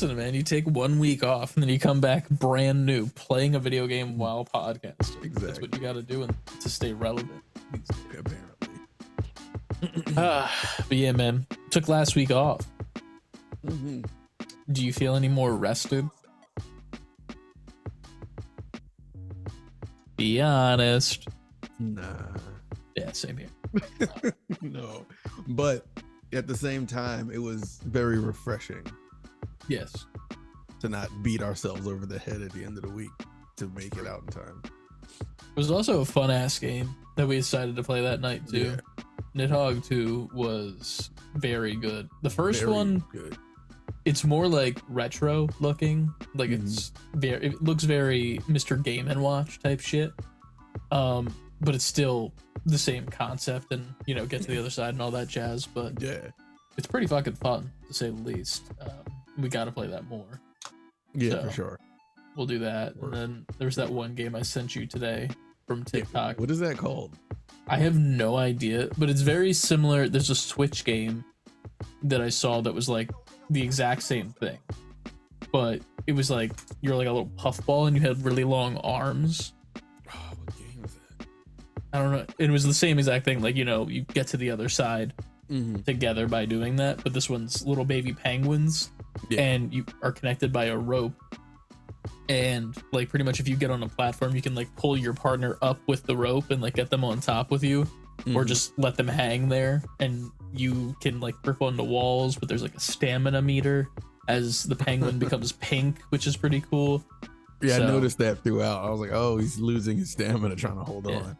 listen, man, you take 1 week off and then you come back brand new, playing a video game while podcasting. Exactly. That's what you got to do to stay relevant. Apparently. But yeah, man, took last week off. Mm-hmm. Do you feel any more rested? Be honest. Nah. Yeah, same here. No. But at the same time, it was very refreshing Yes. to not beat ourselves over the head at the end of the week to make it out in time. It was also a fun ass game that we decided to play that night too. Yeah. Nidhogg 2 was very good. The first Very one, good. it's more like retro looking. Like it looks very Mr. Game and Watch type shit. But it's still the same concept and, you know, get to the other side and all that jazz. But Yeah. it's pretty fucking fun to say the least. We got to play that more. Yeah, So, for sure. We'll do that. And then there's that one game I sent you today from TikTok. What is that called? I have no idea, but it's very similar. There's a Switch game that I saw that was like the exact same thing, but it was like you're like a little puffball and you had really long arms. Oh, what game is that? I don't know. It was the same exact thing. Like, you know, you get to the other side together by doing that, but this one's little baby penguins and you are connected by a rope. And like pretty much if you get on a platform, you can like pull your partner up with the rope and like get them on top with you, or just let them hang there. And you can like grip onto walls, but there's like a stamina meter as the penguin becomes pink, which is pretty cool. Yeah, So, I noticed that throughout. I was like, oh, he's losing his stamina trying to hold on.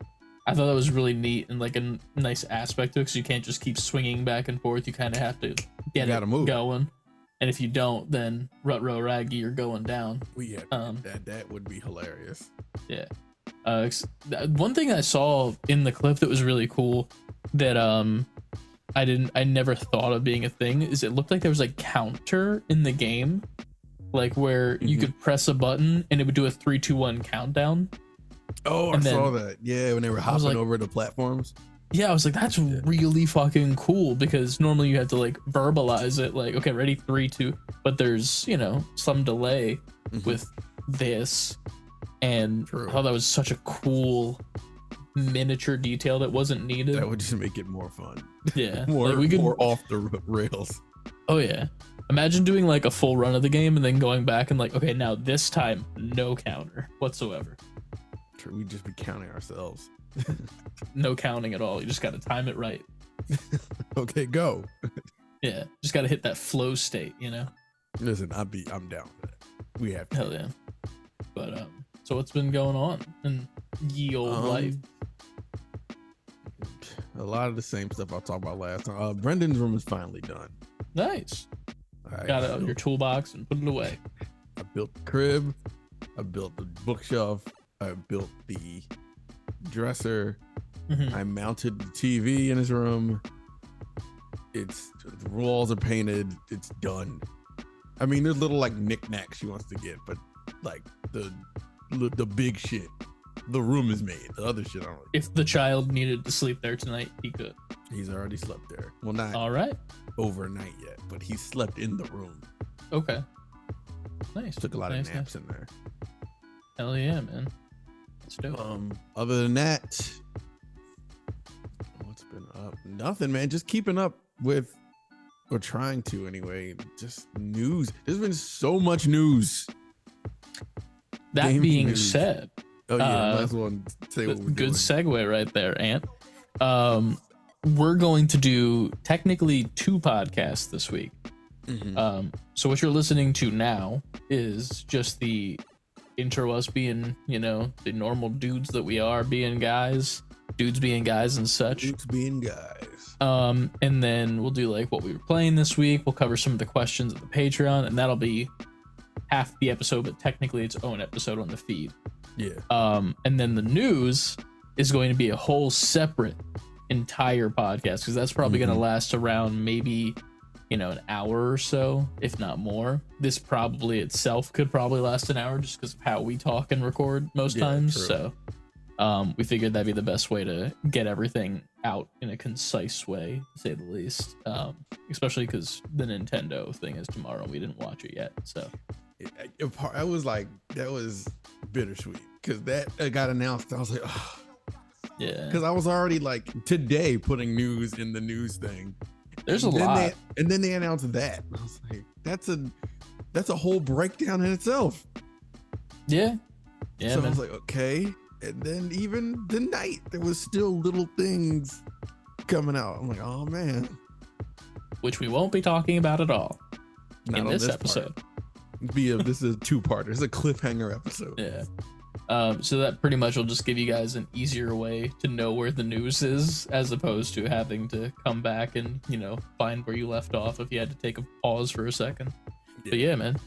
I thought that was really neat and like a nice aspect to it, because you can't just keep swinging back and forth. You kind of have to get it going. And if you don't, then Rut-Row Raggy, you're going down. Yeah, that would be hilarious. Yeah. One thing I saw in the clip that was really cool that I never thought of being a thing is it looked like there was like counter in the game, like where you could press a button and it would do a 3, 2, 1 countdown. Oh, I saw that. Yeah, when they were hopping over the platforms. Yeah, I was like, that's really fucking cool, because normally you have to like verbalize it, like, okay, ready, 3, 2, but there's, you know, some delay with this, and I thought that was such a cool miniature detail that wasn't needed. That would just make it more fun. Yeah, more, like more off the rails. Oh yeah, imagine doing like a full run of the game and then going back and like, okay, now this time no counter whatsoever. True, we'd just be counting ourselves. No counting at all. You just got to time it right. Okay, go. Yeah, just got to hit that flow state, you know. Listen, I'm down with it. We have to. Hell yeah. But so what's been going on in ye old life? A lot of the same stuff I talked about last time. Brendan's room is finally done. Nice. Got it out of your toolbox and put it away. I built the crib. I built the bookshelf. I built the dresser. I mounted the TV in his room. The walls are painted. It's done. I mean, there's little like knickknacks she wants to get, but like the big shit, the room is made. The other shit, I don't. If the child needed to sleep there tonight, he could. He's already slept there. Well, not all right overnight yet, but he slept in the room. Okay. Nice. Took a lot of naps in there. Hell yeah, man. Let's do it. Other than that, what's been up? Nothing, man. Just keeping up with, or trying to anyway, just news. There's been so much news. That Game being news. said, oh yeah, might as well say what we're good doing. segue right there, Ant. We're going to do technically 2 podcasts this week. So what you're listening to now is just the intro, us being, you know, the normal dudes that we are, being guys, dudes being guys and such. Dudes being guys. And then we'll do like what we were playing this week. We'll cover some of the questions of the Patreon, and that'll be half the episode, but technically its own episode on the feed. Yeah. And then the news is going to be a whole separate entire podcast, because that's probably going to last around maybe, you know, an hour or so, if not more. This probably itself could probably last an hour, just because of how we talk and record most times. True. So We figured that'd be the best way to get everything out in a concise way, to say the least. Especially because the Nintendo thing is tomorrow. We didn't watch it yet, so I was like, that was bittersweet because that got announced. I was like, oh. Yeah, because I was already like today putting news in the news thing. There's a lot, and then they announced that. I was like, that's a whole breakdown in itself. Yeah, so man. I was like, okay. And then even the night, there was still little things coming out. I'm like, oh man. Which we won't be talking about at all in this episode. This is a two-parter. It's a cliffhanger episode. Yeah. So that pretty much will just give you guys an easier way to know where the news is, as opposed to having to come back and, find where you left off if you had to take a pause for a second. Yeah. But yeah, man.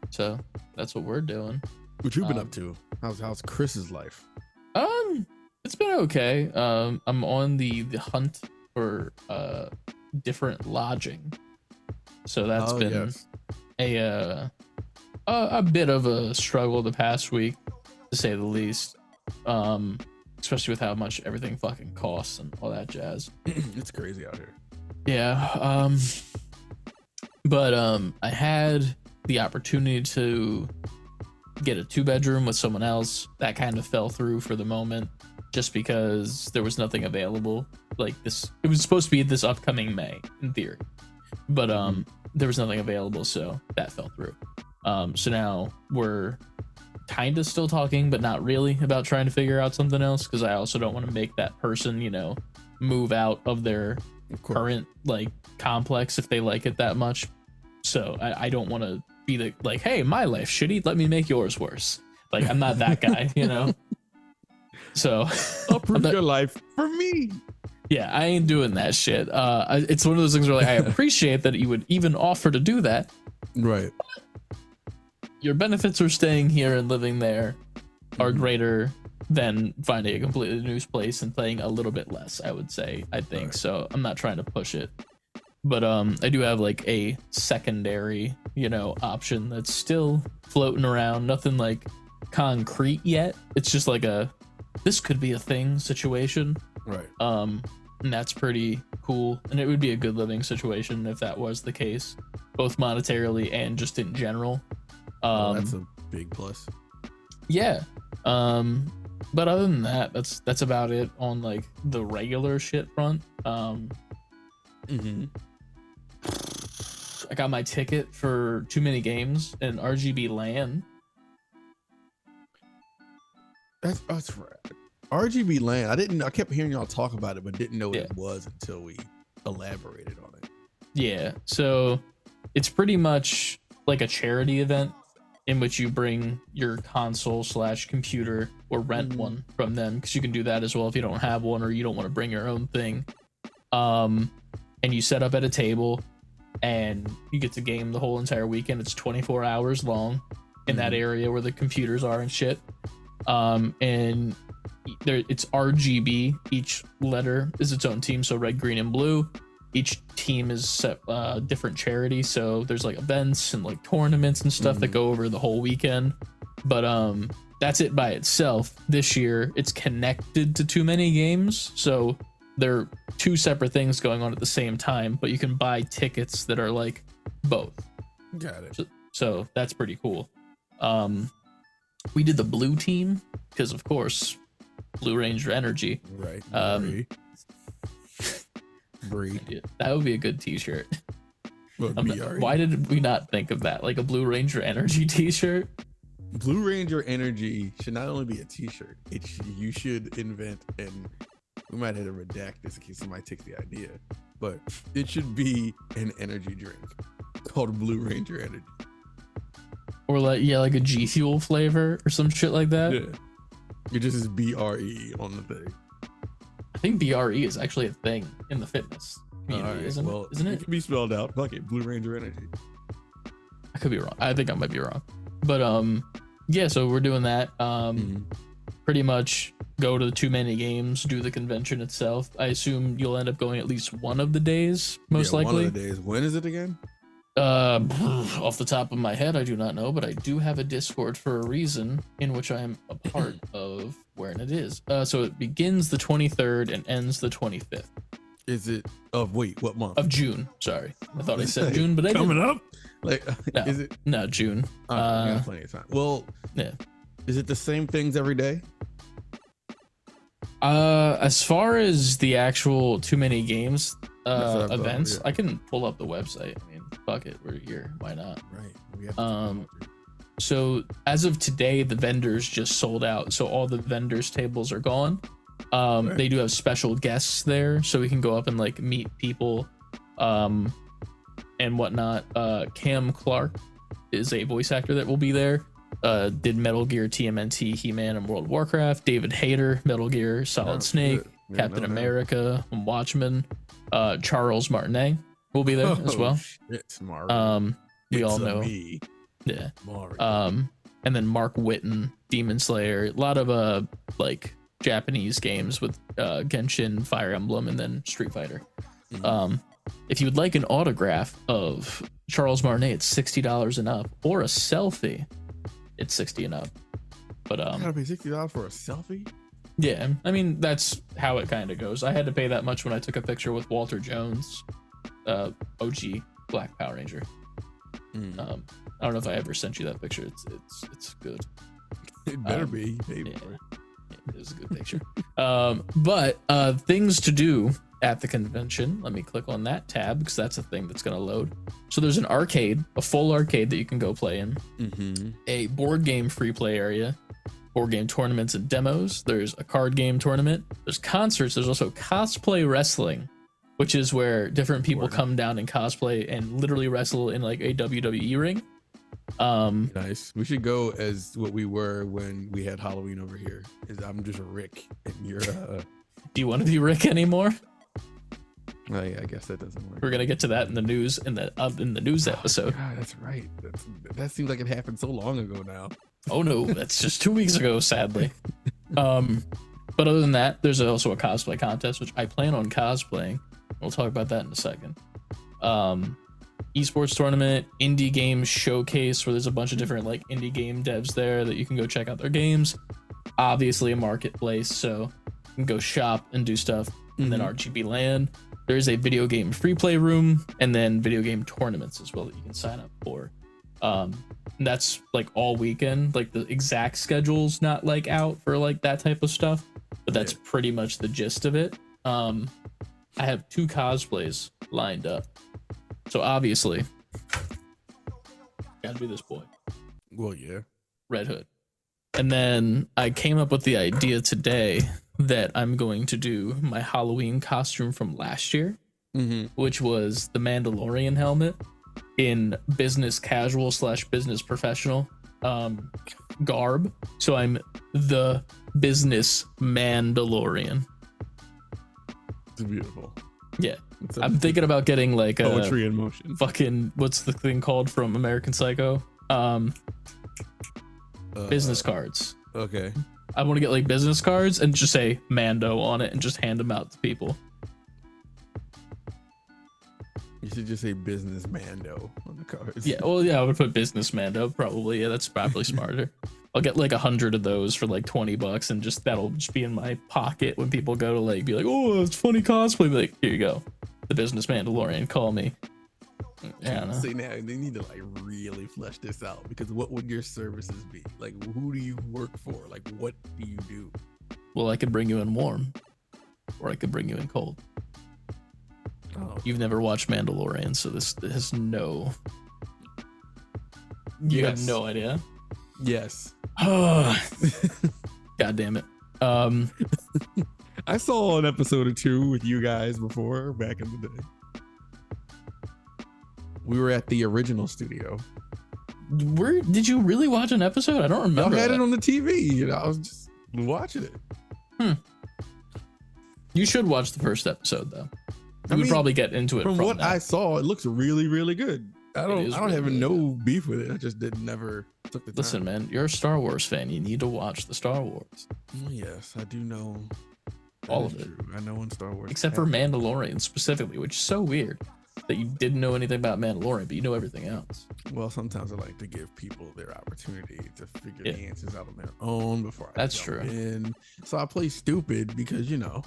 So that's what we're doing. What you been up to? How's Chris's life? It's been okay. I'm on the hunt for different lodging. So that's been a bit of a struggle the past week, to say the least. Especially with how much everything fucking costs and all that jazz. It's crazy out here. Yeah. But I had the opportunity to get a 2-bedroom with someone else. That kind of fell through for the moment, just because there was nothing available like this. It was supposed to be this upcoming May in theory, but there was nothing available, so that fell through. So now we're kind of still talking, but not really, about trying to figure out something else, because I also don't want to make that person, move out of their current complex if they like it that much. So I don't want to be like, hey, my life's shitty, let me make yours worse. I'm not that guy, So uproot your life for me. Yeah, I ain't doing that shit. It's one of those things where I appreciate that you would even offer to do that. Right. Your benefits of staying here and living there are greater than finding a completely new place and paying a little bit less, I would say. I think so. I'm not trying to push it. But I do have a secondary, option that's still floating around. Nothing concrete yet. It's just this could be a thing situation. Right. And that's pretty cool. And it would be a good living situation if that was the case, both monetarily and just in general. That's a big plus. Yeah. But other than that, that's about it on the regular shit front. I got my ticket for Too Many Games in RGB LAN. That's right. RGB LAN. I kept hearing y'all talk about it, but didn't know what it was until we elaborated on it. Yeah. So it's pretty much like a charity event in which you bring your console/computer or rent one from them, because you can do that as well if you don't have one or you don't want to bring your own thing. And you set up at a table and you get to game the whole entire weekend. It's 24 hours long in that area where the computers are and shit. And it's RGB. Each letter is its own team, so red, green, and blue. Each team is set different charity, so there's events and tournaments and stuff that go over the whole weekend. But that's it by itself. This year it's connected to Too Many Games, so they're two separate things going on at the same time, but you can buy tickets that are both. Got it. So that's pretty cool. We did the blue team because, of course, Blue Ranger Energy. Right. Bree. That would be a good t-shirt. Why did we not think of that? A Blue Ranger Energy t-shirt? Blue Ranger Energy should not only be a t-shirt, you should invent, and we might have to redact this in case somebody takes the idea, but it should be an energy drink called Blue Ranger Energy. Or a G Fuel flavor or some shit like that. Yeah. It just is BRE on the thing. I think BRE is actually a thing in the fitness community, isn't it? It can be spelled out. Fuck it, Blue Ranger Energy. I could be wrong. I think I might be wrong. But yeah, so we're doing that. Pretty much go to the Too Many Games, do the convention itself. I assume you'll end up going at least one of the days, most likely. One of the days. When is it again? Off the top of my head, I do not know, but I do have a Discord for a reason in which I am a part of wherein it is. So it begins the 23rd and ends the 25th. Is it wait, what month? Of June. Sorry. I thought I said June, but I coming didn't. up? Like No, is it no June? got plenty of time. Well, yeah. Is it the same things every day? As far as the actual too many games events, yeah. I can pull up the website. I mean, fuck it, we're here. Why not? Right. We have so as of today, the vendors just sold out. So all the vendors tables are gone. Right. They do have special guests there, so we can go up and like meet people, and whatnot. Cam Clark is a voice actor that will be there. Did Metal Gear, TMNT, He-Man, and World of Warcraft. David Hayter, Metal Gear, Solid Snake, Captain America, and Watchmen. Charles Martinet will be there as well. It's we all know. Me. Yeah. Mario. And then Mark Whitten, Demon Slayer. A lot of like Japanese games with Genshin, Fire Emblem, and then Street Fighter. Mm-hmm. If you would like an autograph of Charles Martinet, it's $60 and up, or a selfie, it's $60 and up. But I gotta pay $60 for a selfie? Yeah, I mean that's how it kind of goes. I had to pay that much when I took a picture with Walter Jones, OG Black Power Ranger. I don't know if I ever sent you that picture. It's good. It better be. Yeah, it is a good picture. But things to do at the convention. Let me click on that tab because that's a thing that's going to load. So there's an arcade, a full arcade that you can go play in. Mm-hmm. A board game free play area, board game tournaments and demos. There's a card game tournament. There's concerts. There's also cosplay wrestling, which is where different people come down and cosplay and literally wrestle in like a WWE ring. Nice. We should go as what we were when we had Halloween over here. I'm just Rick and you're Do you want to be Rick anymore? I guess that doesn't work. We're gonna get to that in the news in the news episode. God, that's right. That seems like it happened so long ago now. Oh no, that's just 2 weeks ago, sadly. But other than that, there's also a cosplay contest, which I plan on cosplaying. We'll talk about that in a second. Esports tournament, indie game showcase, where there's a bunch of different like indie game devs there that you can go check out their games. Obviously a marketplace, so you can go shop and do stuff. And then RGB LAN. There's a video game free play room, and then video game tournaments as well that you can sign up for. And that's like all weekend. Like the exact schedule's not like out for like that type of stuff, but that's pretty much the gist of it. I have 2 cosplays lined up, so obviously gotta be this boy. Well, yeah, Red Hood. And then I came up with the idea today that I'm going to do my Halloween costume from last year, which was the Mandalorian helmet in business casual / business professional garb. So I'm the business Mandalorian. It's beautiful. Yeah. I'm thinking about getting like poetry in motion. Fucking, what's the thing called from American Psycho? Business cards. Okay. I want to get like business cards and just say Mando on it and just hand them out to people. You should just say business Mando on the cards. Yeah, well, yeah, I would put business Mando probably. Yeah, that's probably smarter. I'll get like 100 of those for like $20 and just that'll just be in my pocket when people go to like be like, oh, it's funny cosplay. Be like, here you go, the business Mandalorian. Call me. Yeah. See, now they need to like really flesh this out, because what would your services be? Like, who do you work for? Like, what do you do? Well, I could bring you in warm, or I could bring you in cold. Oh. You've never watched Mandalorian, so this has no. You have no idea. Yes. God damn it. I saw an episode or 2 with you guys before, back in the day. We were at the original studio. Did you really watch an episode? I don't remember. I had it on the TV, and I was just watching it. You should watch the first episode, though. You would probably get into it. From what I saw, it looks really, really good. I don't have really no beef with it. I just never took the time. Listen, man, you're a Star Wars fan. You need to watch the Star Wars. Well, yes, I do know all of it. True. I know in Star Wars, except for Mandalorian specifically, which is so weird. that you didn't know anything about Mandalorian, but you know everything else. Well, sometimes I like to give people their opportunity to figure the answers out on their own before I jump in. So I play stupid because, you know,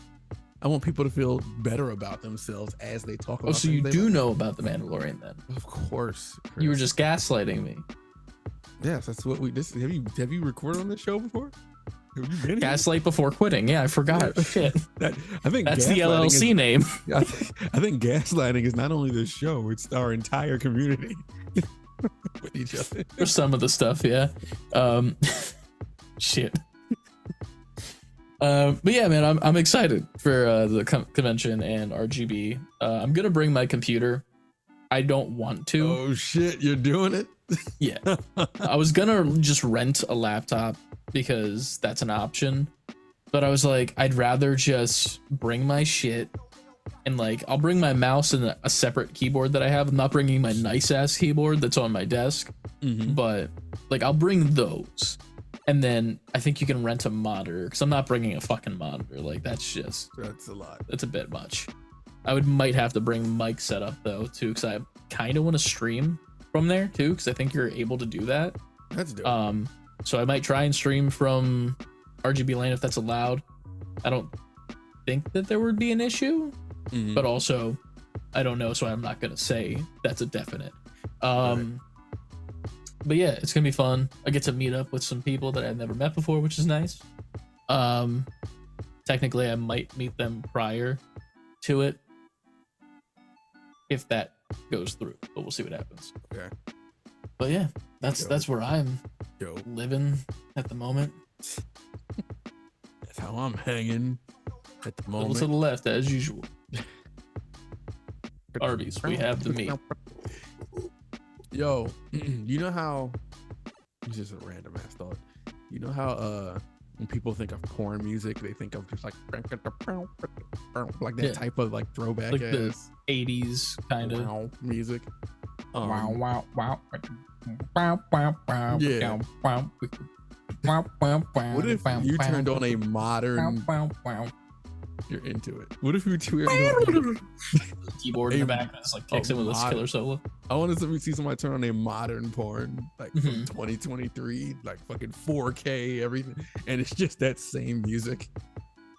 I want people to feel better about themselves as they talk about. Oh, so you do know about the Mandalorian then? Of course, Chris. You were just gaslighting me. Yes, that's what we. This have you recorded on this show before? Have you been Gaslight Before Quitting. Yeah, I forgot. Shit. I think that's the LLC name. I think gaslighting is not only the show; it's our entire community with each other. For some of the stuff, yeah. Shit. But yeah, man, I'm excited for the convention and RGB. I'm gonna bring my computer. I don't want to. Oh shit, you're doing it? Yeah. I was gonna just rent a laptop because that's an option, but I was like, I'd rather just bring my shit and like I'll bring my mouse and a separate keyboard that I have. I'm not bringing my nice ass keyboard that's on my desk, but like I'll bring those. And then I think you can rent a monitor because I'm not bringing a fucking monitor. Like that's a lot. That's a bit much. I might have to bring mic setup though too, because I kind of want to stream from there too, because I think you're able to do that. That's dope. So I might try and stream from RGB LAN if that's allowed. I don't think that there would be an issue, but also I don't know, so I'm not gonna say that's a definite. Right. But yeah, it's gonna be fun. I get to meet up with some people that I've never met before, which is nice. Technically, I might meet them prior to it if that goes through, but we'll see what happens. Okay. But yeah, that's where I'm living at the moment. That's how I'm hanging at the moment. To the left, as usual. Arby's, we have the meat. Yo, you know how, it's just a random ass thought. You know how when people think of porn music, they think of just like that type of like throwback like ass the 80s kind of music. Wow. Yeah. What if you turned on a modern? You're into it. What if you turned on keyboard in the back and just like kicks in with a killer solo? I want to see somebody turn on a modern porn like from 2023, like fucking 4K everything, and it's just that same music.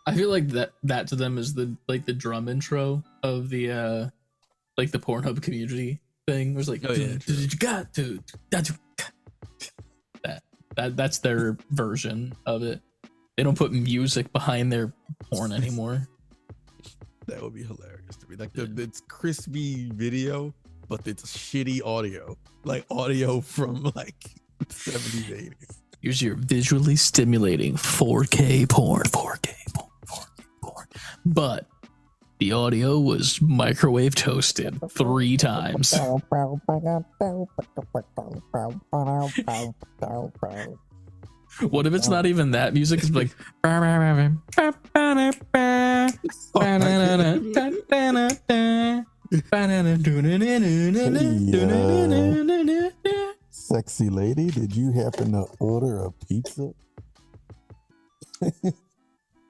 I feel like that to them is the drum intro of the like the Pornhub community thing. It was like that's their version of it. They don't put music behind their porn anymore. That would be hilarious to me. Like it's crispy video, but it's shitty audio, like audio from like 70s, 80s. Here's your visually stimulating 4K porn. But the audio was microwave toasted 3 times. What if it's not even that music? It's like sexy lady, did you happen to order a pizza?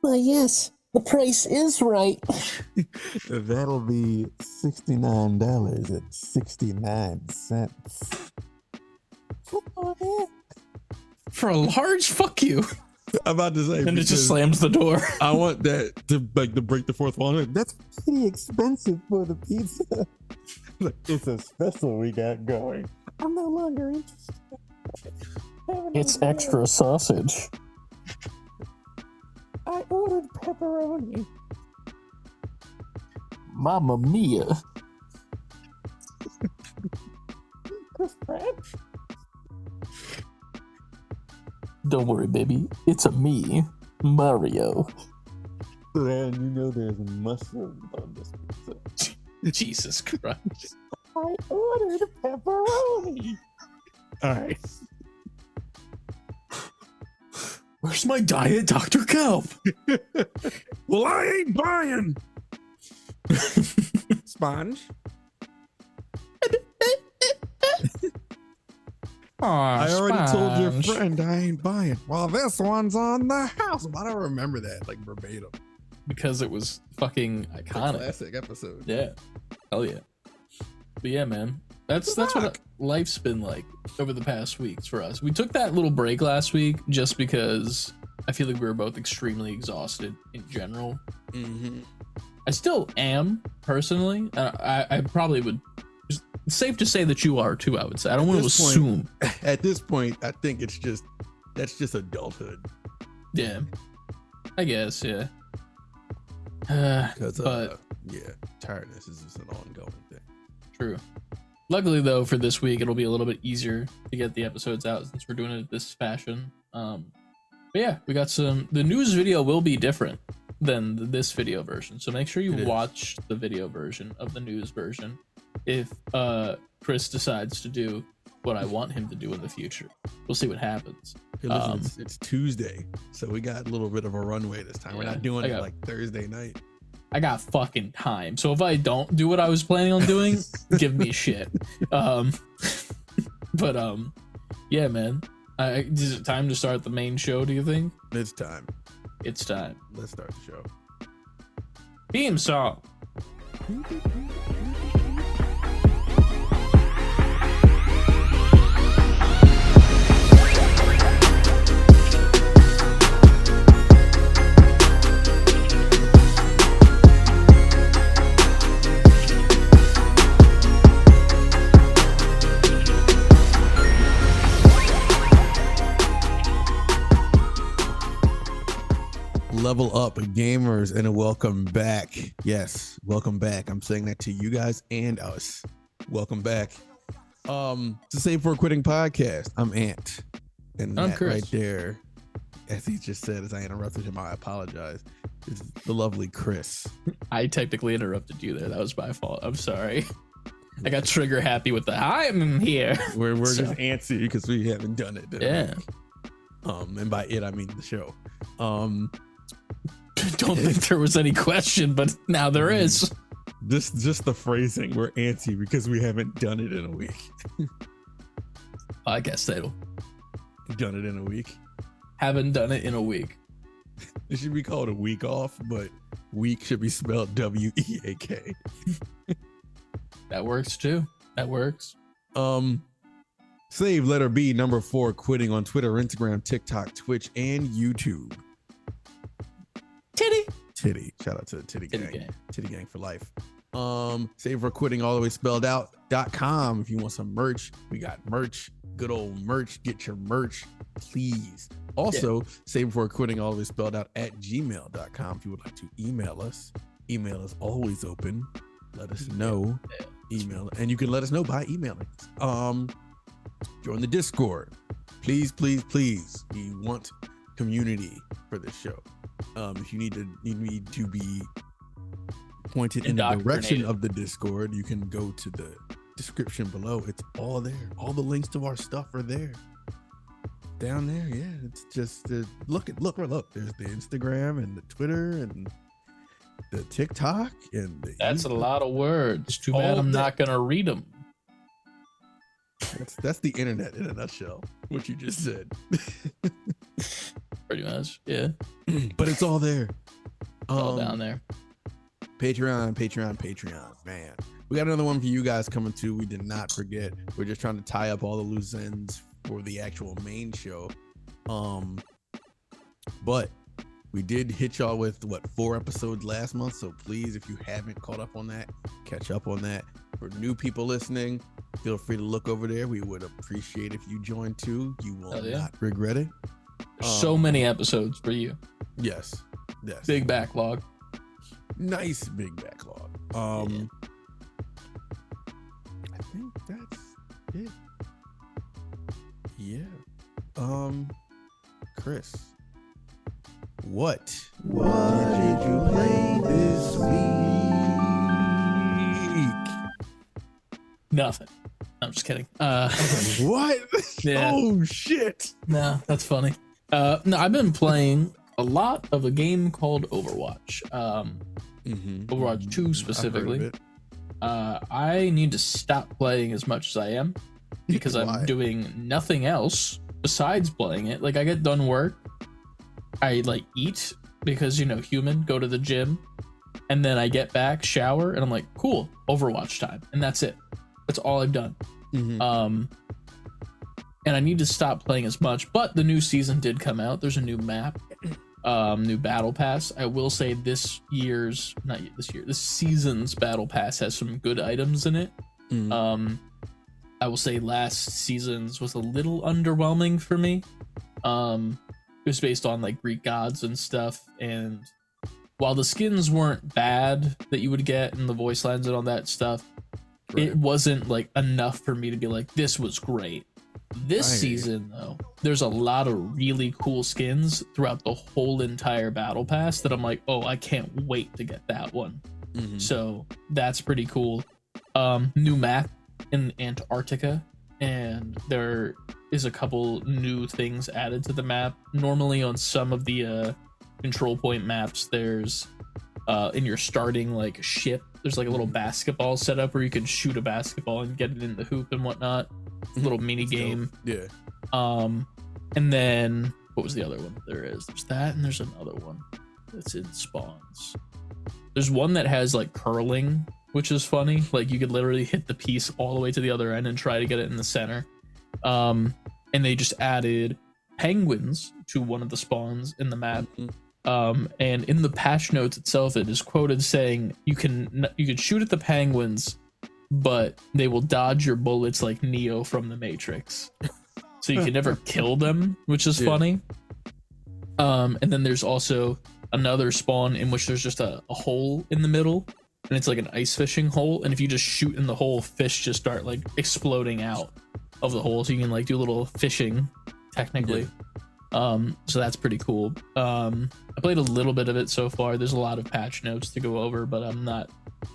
Well, yes, the price is right. That'll be $69.69. for a large fuck you. I'm about to say, and it just slams the door. I want that to break the fourth wall. That's pretty expensive for the pizza. It's a special we got going. I'm no longer interested. It's extra sausage. I ordered pepperoni. Mamma mia. Chris Pratt? Don't worry, baby. It's a me, Mario. And you know there's mushroom on this pizza. Jesus Christ. I ordered pepperoni. All right. Where's my diet, Dr. Kelp? Well, I ain't buying. Sponge. I already told your friend I ain't buying. Well, this one's on the house. Why do I remember that like verbatim? Because it was fucking iconic. Classic episode. Yeah. Hell yeah. But yeah, man, that's what life's been like over the past weeks for us. We took that little break last week just because I feel like we were both extremely exhausted in general. I still am personally. I probably would. It's safe to say that you are too. I would say. I don't want to assume. At this point, I think that's just adulthood. Yeah, I guess. Yeah. Because but tiredness is just an ongoing thing. True. Luckily, though, for this week, it'll be a little bit easier to get the episodes out since we're doing it this fashion. But yeah, we got the news video will be different than this video version. So make sure you watch the video version of the news version if Chris decides to do what I want him to do in the future. We'll see what happens. Hey, listen, it's Tuesday, so we got a little bit of a runway this time. We're not doing it like Thursday night. I got fucking time. So if I don't do what I was planning on doing, give me shit. Yeah, man. Is it time to start the main show, do you think? It's time. It's time. Let's start the show. Theme song. Level up, gamers, and welcome back. Yes, welcome back. I'm saying that to you guys and us. Welcome back. It's the Save Before Quitting podcast. I'm Ant, and I'm that Chris. right there, as he just said, as I interrupted him, I apologize. Is the lovely Chris. I technically interrupted you there. That was my fault. I'm sorry. I got trigger happy with the I'm here. We're just antsy because we haven't done it. Yeah. And by it I mean the show. Don't think there was any question, but now there is. Just the phrasing. We're antsy because we haven't done it in a week. Podcast title. Done it in a week. Haven't done it in a week. It should be called a week off, but week should be spelled W-E-A-K. That works too. That works. Save letter B number 4 quitting on Twitter, Instagram, TikTok, Twitch, and YouTube. Titty. Shout out to the Titty Gang. Titty Gang for life. Save for quitting all the way spelled out.com. If you want some merch, we got merch. Good old merch. Get your merch, please. Also, save before quitting all the way spelled out at gmail.com. If you would like to email us always open. Let us know. Email, and you can let us know by emailing. Join the Discord. Please. We want community for this show. If you need to be pointed in the direction of the Discord, you can go to the description below. It's all there. All the links to our stuff are there. Down there, yeah. It's just look. There's the Instagram and the Twitter and the TikTok and that's a lot of words. Too bad I'm not gonna read them. That's the internet in a nutshell. What you just said. Pretty much, yeah. But it's all there. It's all down there. Patreon. Man, we got another one for you guys coming too. We did not forget. We're just trying to tie up all the loose ends for the actual main show. But we did hit y'all with 4 episodes last month. So please, if you haven't caught up on that, catch up on that. For new people listening, feel free to look over there. We would appreciate if you join too. You will not regret it. So many episodes for you. Yes. Big backlog. Nice big backlog. I think that's it. Yeah. Chris, what did you play this week? Nothing. I'm just kidding. What? Yeah. Oh shit. No, that's funny. No, I've been playing a lot of a game called Overwatch. Overwatch 2 specifically. I need to stop playing as much as I am because I'm doing nothing else besides playing it. Like, I get done work, I eat because human, go to the gym, and then I get back, shower, and I'm like, cool, Overwatch time, and that's it. That's all I've done. Mhm. And I need to stop playing as much, but the new season did come out. There's a new map, new battle pass. I will say this season's battle pass has some good items in it. Mhm. I will say last season's was a little underwhelming for me. It was based on like Greek gods and stuff, and while the skins weren't bad that you would get and the voice lines and all that stuff, it wasn't like enough for me to be like, this was great. This season, though, there's a lot of really cool skins throughout the whole entire battle pass that I'm like, oh, I can't wait to get that one. So that's pretty cool. New map in Antarctica, and there is a couple new things added to the map. Normally on some of the control point maps, there's in your starting like ship, there's like a little basketball set up where you can shoot a basketball and get it in the hoop and whatnot. Little mini game. Yeah. And then what was the other one? There's that, and there's another one that's in spawns. There's one that has like curling, which is funny. Like you could literally hit the piece all the way to the other end and try to get it in the center. And they just added penguins to one of the spawns in the map. And in the patch notes itself, it is quoted saying you can shoot at the penguins, but they will dodge your bullets like Neo from the Matrix. So you can never kill them, which is funny. And then there's also another spawn in which there's just a hole in the middle, and it's like an ice fishing hole. And if you just shoot in the hole, fish just start like exploding out of the hole. So you can like do a little fishing technically. So that's pretty cool. I played a little bit of it so far. There's a lot of patch notes to go over, but I'm not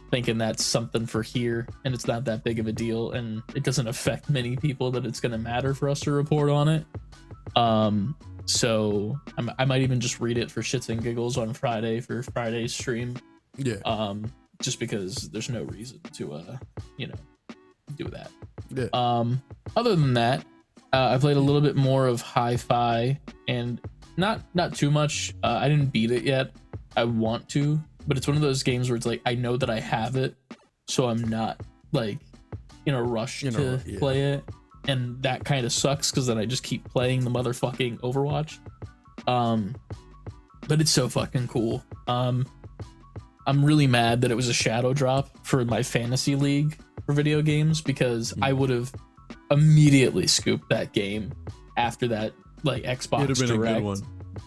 thinking that's something for here, and it's not that big of a deal, and it doesn't affect many people that it's going to matter for us to report on it. So I might even just read it for shits and giggles on Friday for Friday's stream. Just because there's no reason to do that. Other than that, I played a little bit more of Hi-Fi, and not too much. I didn't beat it yet. I want to, but it's one of those games where it's like I know that I have it, so I'm not like in a rush to play it, and that kind of sucks because then I just keep playing the motherfucking Overwatch. But it's so fucking cool. I'm really mad that it was a shadow drop for my fantasy league for video games, because I would have immediately scooped that game after that like Xbox It'd have been Direct. a good one.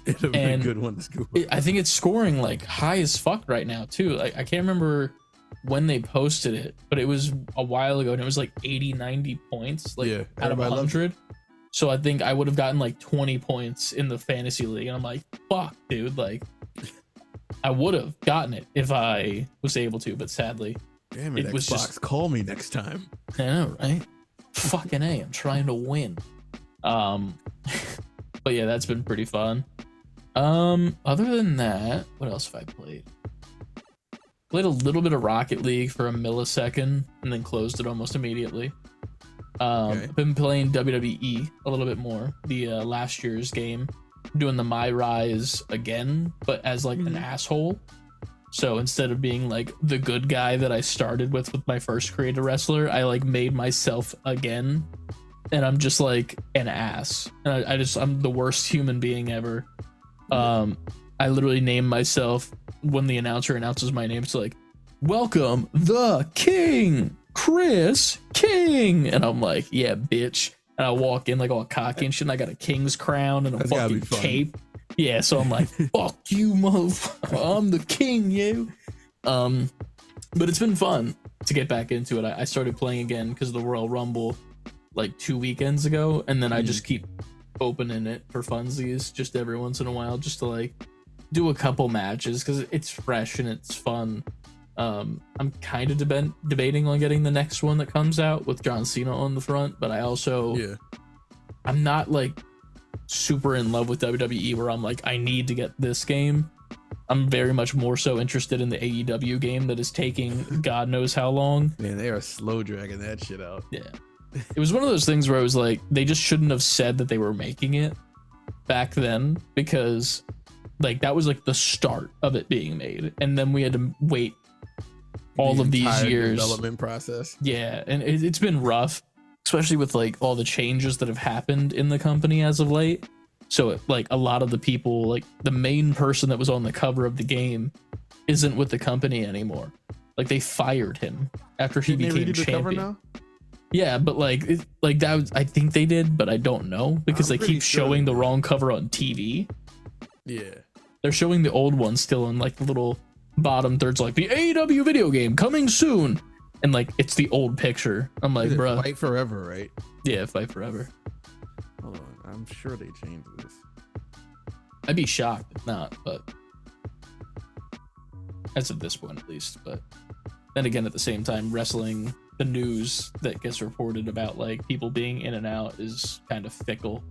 It'd have been a good one to scoop. I think it's scoring like high as fuck right now too. Like I can't remember when they posted it, but it was a while ago, and it was like 80-90 points like out of 100. So I think I would have gotten like 20 points in the fantasy league, and I'm like, fuck dude, like I would have gotten it if I was able to, but sadly damn it was Xbox, just call me next time. I know, right? Fucking A, I'm trying to win. But yeah, that's been pretty fun. Other than that, what else have I played? Played a little bit of Rocket League for a millisecond and then closed it almost immediately. I've been playing WWE a little bit more, the last year's game. I'm doing the My Rise again, but as like an asshole. So instead of being like the good guy that I started with my first creator wrestler, I like made myself again, and I'm just like an ass, and I'm the worst human being ever. I literally named myself when the announcer announces my name. It's like, welcome the King, Chris King, and I'm like, yeah, bitch. And I walk in like all cocky and shit, and I got a king's crown and a fucking cape. Yeah, so I'm like, fuck you, motherfucker. I'm the king, you. But it's been fun to get back into it. I started playing again because of the Royal Rumble like 2 weekends ago, and then I just keep opening it for funsies just every once in a while, just to like do a couple matches because it's fresh and it's fun. I'm kind of debating on getting the next one that comes out with John Cena on the front, but I also I'm not like super in love with WWE where I'm like, I need to get this game. I'm very much more so interested in the AEW game that is taking God knows how long. Man, they are slow dragging that shit out. Yeah. It was one of those things where I was like, they just shouldn't have said that they were making it back then, because like that was like the start of it being made. And then we had to wait all of these entire years. development process. Yeah, and it's been rough, especially with like all the changes that have happened in the company as of late. So like a lot of the people, like the main person that was on the cover of the game isn't with the company anymore. Like they fired him after he Didn't they became redo the cover champion. now? Yeah, but like that was, I think they did, but I don't know because I'm they pretty keep sure showing they the did. wrong cover on TV. Yeah. They're showing the old one still in like the little bottom thirds, like the AEW video game coming soon, and like it's the old picture. I'm like, bruh, Fight Forever, right? yeah, Fight Forever. Hold on. I'm sure they changed this. I'd be shocked if not, but as of this point at least. But then again, at the same time, wrestling, the news that gets reported about like people being in and out is kind of fickle.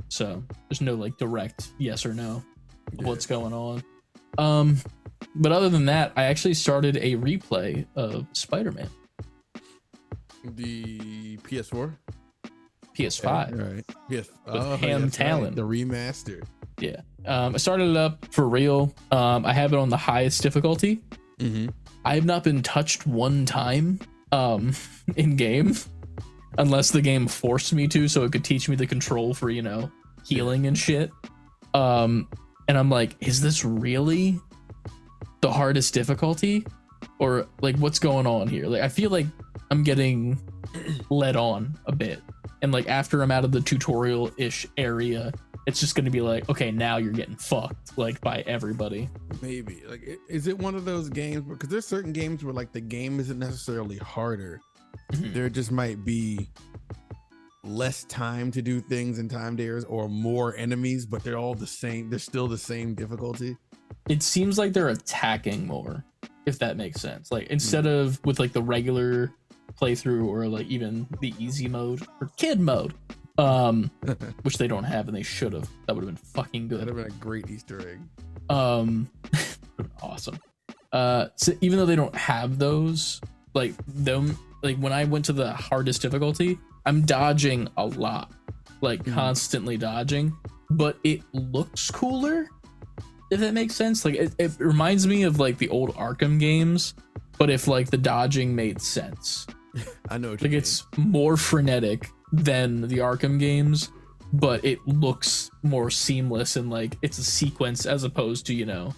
So there's no like direct yes or no of what's going on. But other than that, I actually started a replay of Spider-Man The PS4? PS5 All right. Yes. with Ham Talon. The remaster. Yeah. I started it up for real. I have it on the highest difficulty. Mm-hmm. I have not been touched one time in game unless the game forced me to, so it could teach me the control for, you know, healing and shit. And I'm like, is this really the hardest difficulty? Or like what's going on here? Like I feel like I'm getting led on a bit. And like after I'm out of the tutorial-ish area, it's just going to be like, okay, now you're getting fucked like by everybody. Maybe. Like, is it one of those games? Because there's certain games where like the game isn't necessarily harder. There just might be less time to do things in timed areas or more enemies, but they're all the same. They're still the same difficulty. It seems like they're attacking more, if that makes sense. Like instead of with like the regular playthrough or like even the easy mode or kid mode, which they don't have and they should have. That would have been fucking good. That'd have been a great Easter egg. Awesome. So even though they don't have those, like them, like when I went to the hardest difficulty, I'm dodging a lot, like constantly dodging, but it looks cooler, if that makes sense. Like it reminds me of like the old Arkham games, but if like the dodging made sense. I know what Like it's more frenetic than the Arkham games, but it looks more seamless and like it's a sequence as opposed to, you know,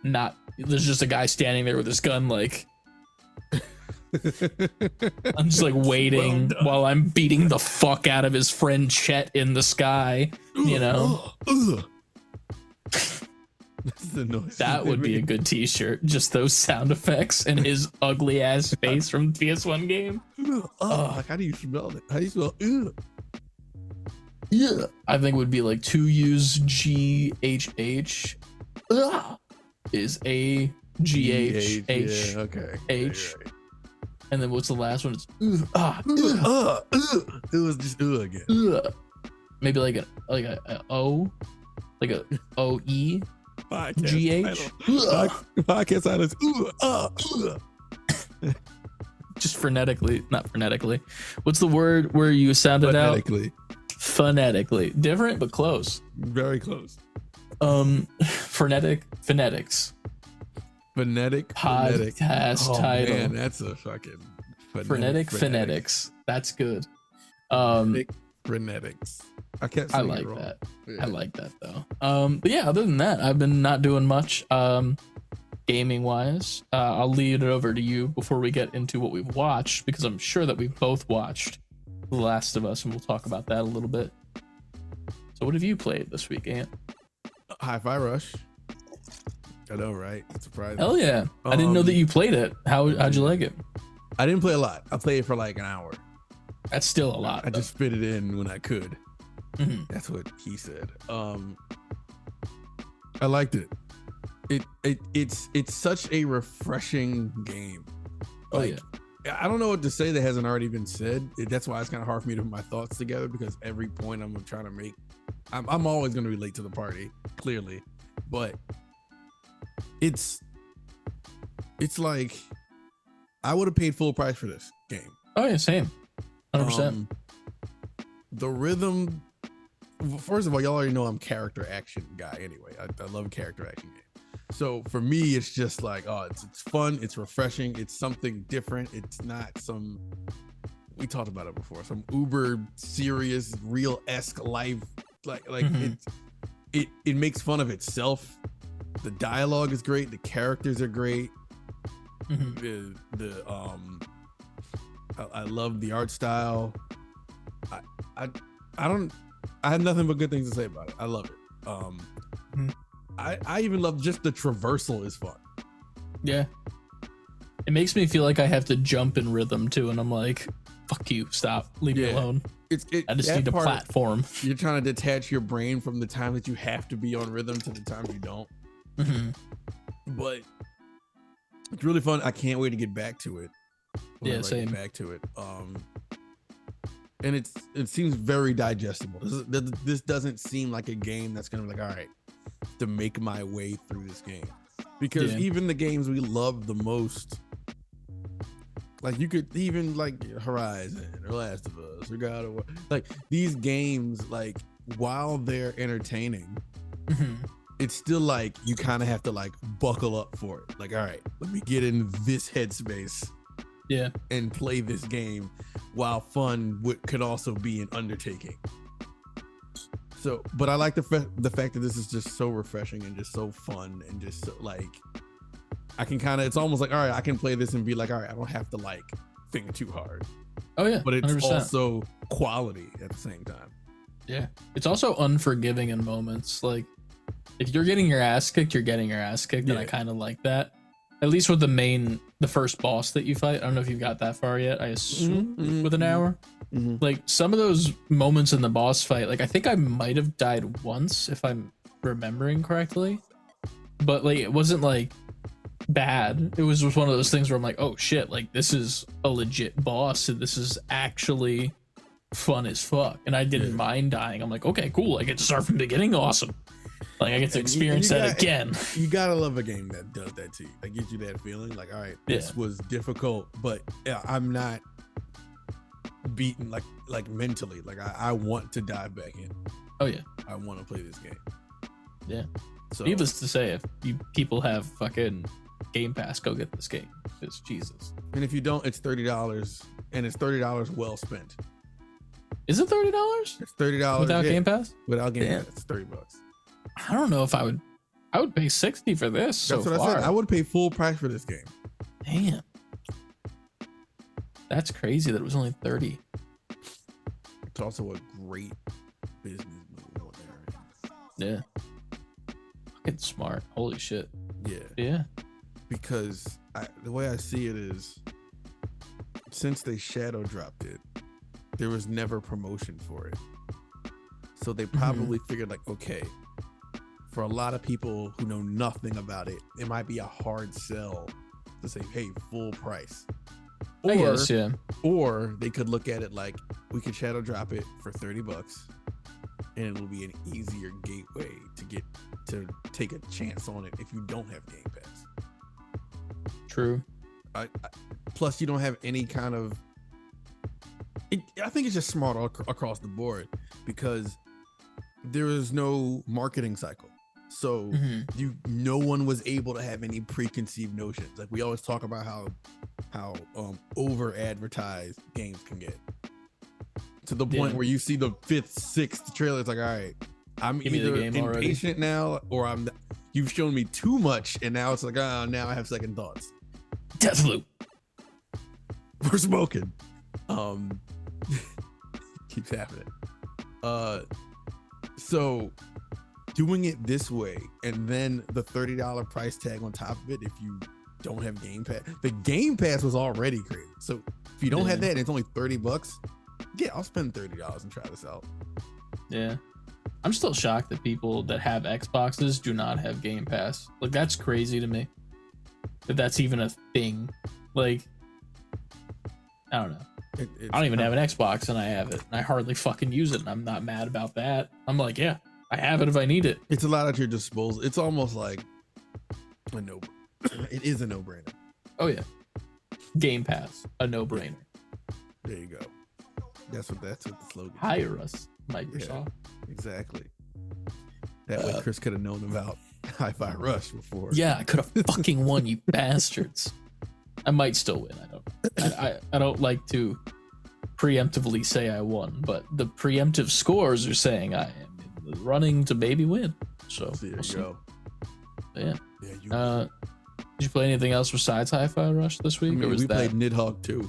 not there's just a guy standing there with his gun like I'm just like waiting while I'm beating the fuck out of his friend Chet in the sky, you know. That's the noise That would be a good t-shirt. Just those sound effects and his ugly ass face from the PS1 game. Like, how do you smell it? How do you smell? Yeah, I think it would be like 2 U's GHH is A G H H Yeah, okay. H. Yeah, right. And then what's the last one? It's It was just again. maybe like a O, like a O E G H. Podcast titles. Just phonetically, not phonetically. What's the word where you sound it out? Phonetically. Phonetically, different but close. Very close. Phonetics. Phonetic. Podcast title. Man, that's a fucking Phonetics. That's good. Phonetics. I can't. I say it like wrong. that. Yeah. I like that though. But yeah, other than that, I've been not doing much gaming wise. I'll lead it over to you before we get into what we've watched, because I'm sure that we've both watched The Last of Us, and we'll talk about that a little bit. So what have you played this week, Ant? Hi-Fi Rush. I know, right? Surprising. Hell yeah. I didn't know that you played it. How'd you like it? I didn't play a lot. I played for like an hour. That's still a lot. I just fit it in when I could. Mhm. That's what he said. I liked it. It's such a refreshing game. Oh Like, yeah. I don't know what to say that hasn't already been said. That's why it's kind of hard for me to put my thoughts together, because every point I'm trying to make, I'm always going to be late to the party, clearly. But it's like I would have paid full price for this game. Oh yeah, same. 100%. The rhythm. First of all, y'all already know I'm character action guy anyway. I love character action games. So for me, it's just like, oh, it's fun, it's refreshing, it's something different. It's not some, we talked about it before, some uber serious, real-esque life. Like it makes fun of itself. The dialogue is great, the characters are great. I love the art style. I have nothing but good things to say about it. I love it. I even love just the traversal is fun. Yeah. It makes me feel like I have to jump in rhythm too, and I'm like, fuck you, stop, leave me alone. I just need a platform. You're trying to detach your brain from the time that you have to be on rhythm to the times you don't. But it's really fun. I can't wait to get back to it. Yeah, same. Get back to it. And it seems very digestible. This doesn't seem like a game that's gonna be like, all right, to make my way through this game, because even the games we love the most, like you could even like Horizon or Last of Us or God of War, like these games, like while they're entertaining, it's still like you kind of have to like buckle up for it. Like, all right, let me get in this headspace and play this game, while fun could also be an undertaking. So, but I like the fact that this is just so refreshing and just so fun and just so, like, I can kind of, it's almost like, all right, I can play this and be like, all right, I don't have to like think too hard. Oh yeah, but it's 100%. Also quality at the same time. Yeah, it's also unforgiving in moments. Like, if you're getting your ass kicked, you're getting your ass kicked, and I kind of like that. At least with the first boss that you fight. I don't know if you've got that far yet. I assume with an hour. Like some of those moments in the boss fight, like I think I might have died once if I'm remembering correctly, but like it wasn't like bad. It was just one of those things where I'm like, oh shit, like this is a legit boss and this is actually fun as fuck, and I didn't mind dying. I'm like, okay, cool, I get to start from the beginning. Awesome. Like I get to experience that again. You gotta love a game that does that to you. That gives you that feeling like, all right, this was difficult, but I'm not beaten like mentally. Like I want to dive back in. Oh yeah, I want to play this game. Yeah. So needless to say, if you people have fucking Game Pass, go get this game. It's Jesus. And if you don't, it's $30, and it's $30 well spent. Is it $30? It's $30 without Game Pass. Without Game Pass, it's $30. I don't know if I would pay 60 for this. That's so what far. I said. I would pay full price for this game. Damn. That's crazy that it was only 30. It's also a great business move. Yeah. Fucking smart. Holy shit. Yeah. Yeah. Because the way I see it is, since they shadow dropped it, there was never promotion for it. So they probably figured like, okay, for a lot of people who know nothing about it, it might be a hard sell to say, hey, full price. Or, I guess, yeah. Or they could look at it like, we could shadow drop it for $30 and it'll be an easier gateway to take a chance on it if you don't have Game Pass. True. Plus, you don't have any kind of... I think it's just smart across the board, because there is no marketing cycle. So no one was able to have any preconceived notions. Like we always talk about how over advertised games can get, to the point where you see the 5th, 6th trailer. It's like, all right, I'm either impatient now, or you've shown me too much, and now it's like, now I have second thoughts. Deathloop. We're smoking. Keeps happening. So doing it this way, and then the $30 price tag on top of it, if you don't have Game Pass. The Game Pass was already crazy. So if you don't have that and it's only $30, yeah, I'll spend $30 and try this out. Yeah. I'm still shocked that people that have Xboxes do not have Game Pass. Like, that's crazy to me. That's even a thing. Like, I don't know. I don't even have an Xbox and I have it. I hardly fucking use it, and I'm not mad about that. I'm like, yeah, I have it if I need it. It's a lot at your disposal. It's almost like a no. It is a no-brainer. Oh yeah, Game Pass, a no-brainer. There you go. That's what the slogan. Hire us, Microsoft. Yeah, exactly. That way, Chris could have known about Hi-Fi Rush before. Yeah, I could have fucking won, you bastards. I might still win. I don't. I don't like to preemptively say I won, but the preemptive scores are saying I am in the running to maybe win. So there we'll you see. go. Yeah. Yeah, Did you play anything else besides Hi-Fi Rush this week, or was we that? played Nidhogg too.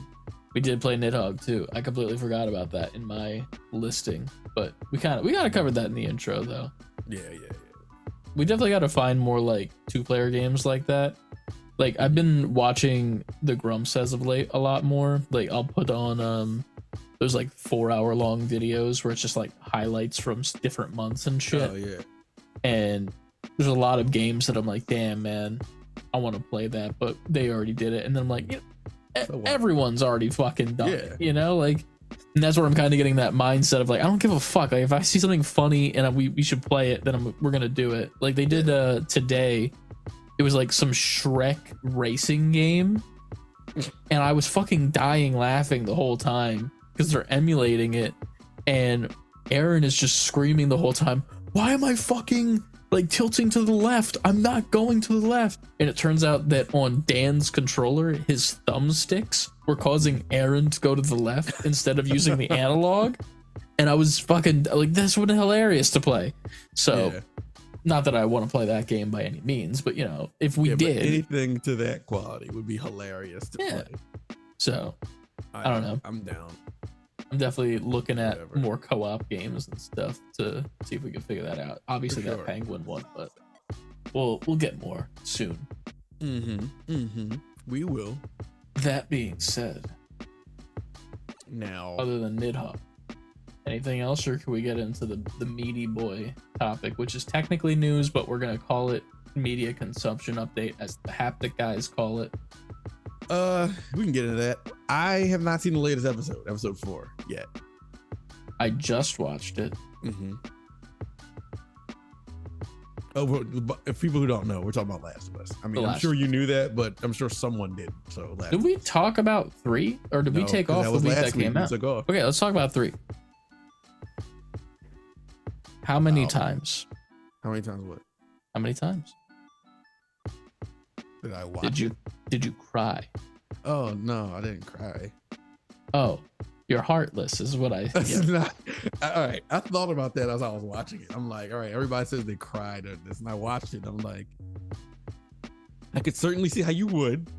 We did play Nidhogg too. I completely forgot about that in my listing, but we kind of covered that in the intro though. Yeah. We definitely got to find more like 2-player games like that. Like I've been watching the Grumps as of late a lot more. Like I'll put on those like 4-hour long videos where it's just like highlights from different months and shit. Oh yeah. And there's a lot of games that I'm like, damn man, I want to play that, but they already did it. And then I'm like, everyone's already fucking done it, you know, like. And that's where I'm kind of getting that mindset of like, I don't give a fuck. Like if I see something funny and we should play it, then we're gonna do it. Like they did today. It was like some Shrek racing game, and I was fucking dying laughing the whole time because they're emulating it, and Aaron is just screaming the whole time, why am I fucking like tilting to the left? I'm not going to the left. And it turns out that on Dan's controller, his thumbsticks were causing Aaron to go to the left instead of using the analog. And I was fucking like, this would be hilarious to play. So not that I want to play that game by any means, but you know, if we did, anything to that quality would be hilarious to play. So I don't know. I'm down. I'm definitely looking at more co-op games and stuff to see if we can figure that out. Obviously that Penguin one, but we'll get more soon. We will. That being said, now other than Nidhogg, anything else, or can we get into the meaty boy topic, which is technically news, but we're gonna call it media consumption update, as the haptic guys call it. We can get into that. I have not seen the latest episode 4 yet. I just watched it. Oh, if people who don't know, we're talking about Last of Us. I mean, I'm sure you knew that, but I'm sure someone did. So did we talk about 3, or did we take off the week that came out? Okay, let's talk about 3. How many times? How many times what? How many times did I watch? Did you cry? Oh no, I didn't cry. Oh, you're heartless is what I. Not, all right, I thought about that as I was watching it. I'm like, all right, everybody says they cried at this, and I watched it. I'm like, I could certainly see how you would.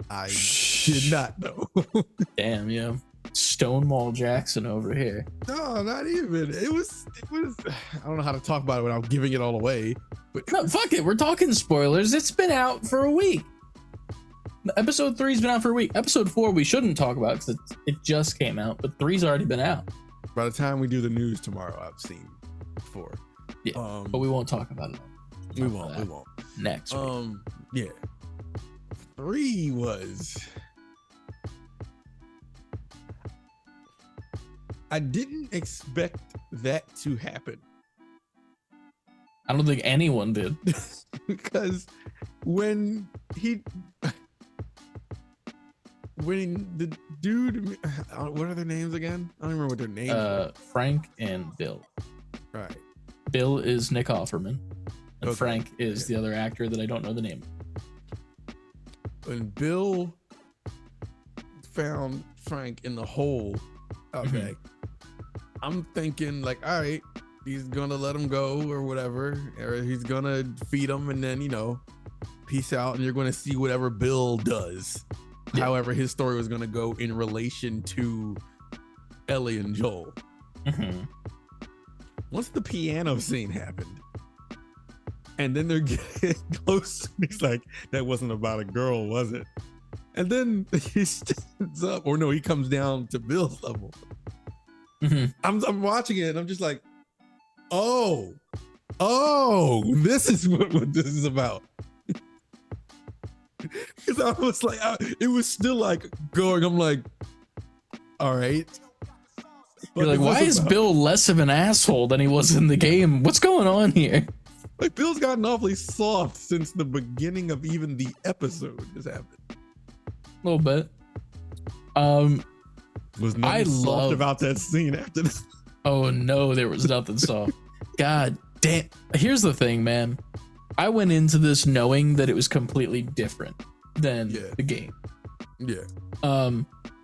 I did not know. Damn, yeah. Stonewall Jackson over here. No, not even. It was. I don't know how to talk about it without giving it all away. But no, fuck it. We're talking spoilers. It's been out for a week. Episode 3's been out for a week. Episode 4 we shouldn't talk about because it just came out, but 3's already been out. By the time we do the news tomorrow, I've seen 4. Yeah, but we won't talk about it. We won't. Next week. Yeah. 3 was. I didn't expect that to happen. I don't think anyone did. Because when the dude, what are their names again? I don't remember what their names are. Frank and Bill. Right. Bill is Nick Offerman, and Okay. Frank is the other actor that I don't know the name. When Bill found Frank in the hole, okay, I'm thinking like, all right, he's gonna let him go or whatever, or he's gonna feed him and then, you know, peace out, and you're gonna see whatever Bill does. Yeah. However his story was gonna go in relation to Ellie and Joel. Once the piano scene happened, and then they're getting close, he's like, that wasn't about a girl, was it? And then he stands up, or no, he comes down to Bill's level. I'm watching it and I'm just like, oh, this is what this is about. Because I was like, it was still like going, I'm like, all right. You're like, why is Bill less of an asshole than he was in the game? What's going on here? Like, Bill's gotten awfully soft since the beginning of even the episode this happened. A little bit. Was nothing soft about that scene after this? Oh no, there was nothing soft. God damn. Here's the thing, man. I went into this knowing that it was completely different than the game. Yeah.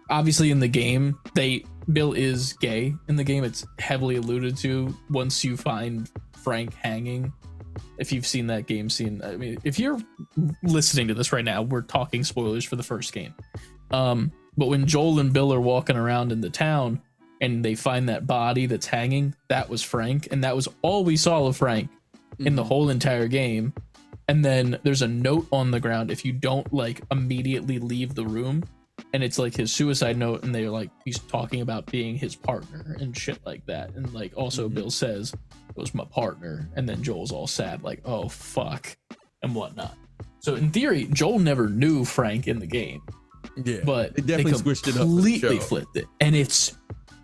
Obviously in the game, Bill is gay in the game. It's heavily alluded to once you find Frank hanging. If you've seen that game scene, I mean, if you're listening to this right now, we're talking spoilers for the first game. But when Joel and Bill are walking around in the town and they find that body that's hanging, that was Frank, and that was all we saw of Frank in the whole entire game. And then there's a note on the ground if you don't like immediately leave the room, and it's like his suicide note, and they're like, he's talking about being his partner and shit like that. And like also Bill says it was my partner, and then Joel's all sad like, oh fuck, and whatnot. So in theory, Joel never knew Frank in the game. Yeah, but they definitely switched it up. Completely flipped it, and it's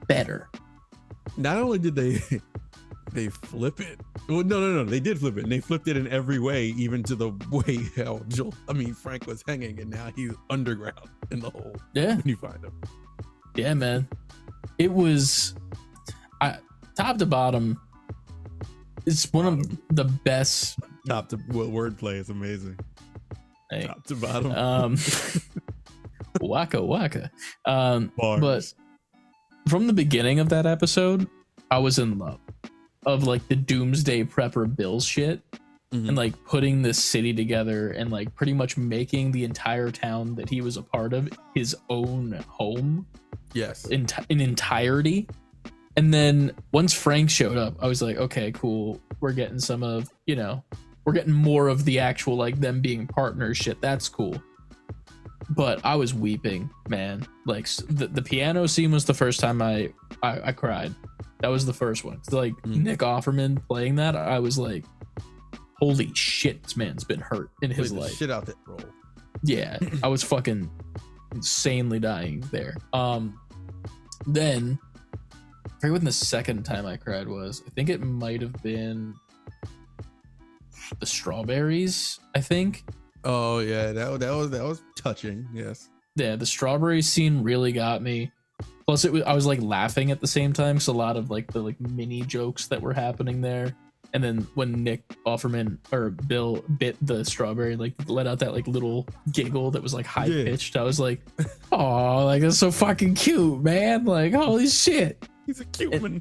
better. Not only did they flip it. Well, no, they did flip it, and they flipped it in every way, even to the way how Frank was hanging, and now he's underground in the hole. Yeah, when you find him. Yeah, man, it was top to bottom. It's one of the best. Top to wordplay is amazing. Hey. Top to bottom. Waka. But from the beginning of that episode, I was in love of like the Doomsday Prepper Bill shit, and like putting this city together and like pretty much making the entire town that he was a part of his own home. Yes, in entirety. And then once Frank showed up, I was like, okay, cool. We're getting we're getting more of the actual like them being partners shit. That's cool. But I was weeping, man. Like the piano scene was the first time I cried. That was the first one. Like Nick Offerman playing that, I was like, holy shit, this man's been hurt in his life. Shit out that role. Yeah, I was fucking insanely dying there. Then I forget when the second time I cried was. I think it might have been the strawberries, I think. Oh yeah, that was touching. Yes. Yeah, the strawberry scene really got me. Plus, I was like laughing at the same time because a lot of like the like mini jokes that were happening there. And then when Nick Offerman or Bill bit the strawberry, like let out that like little giggle that was like high pitched. I was like, oh, like that's so fucking cute, man. Like, holy shit. He's a cute one.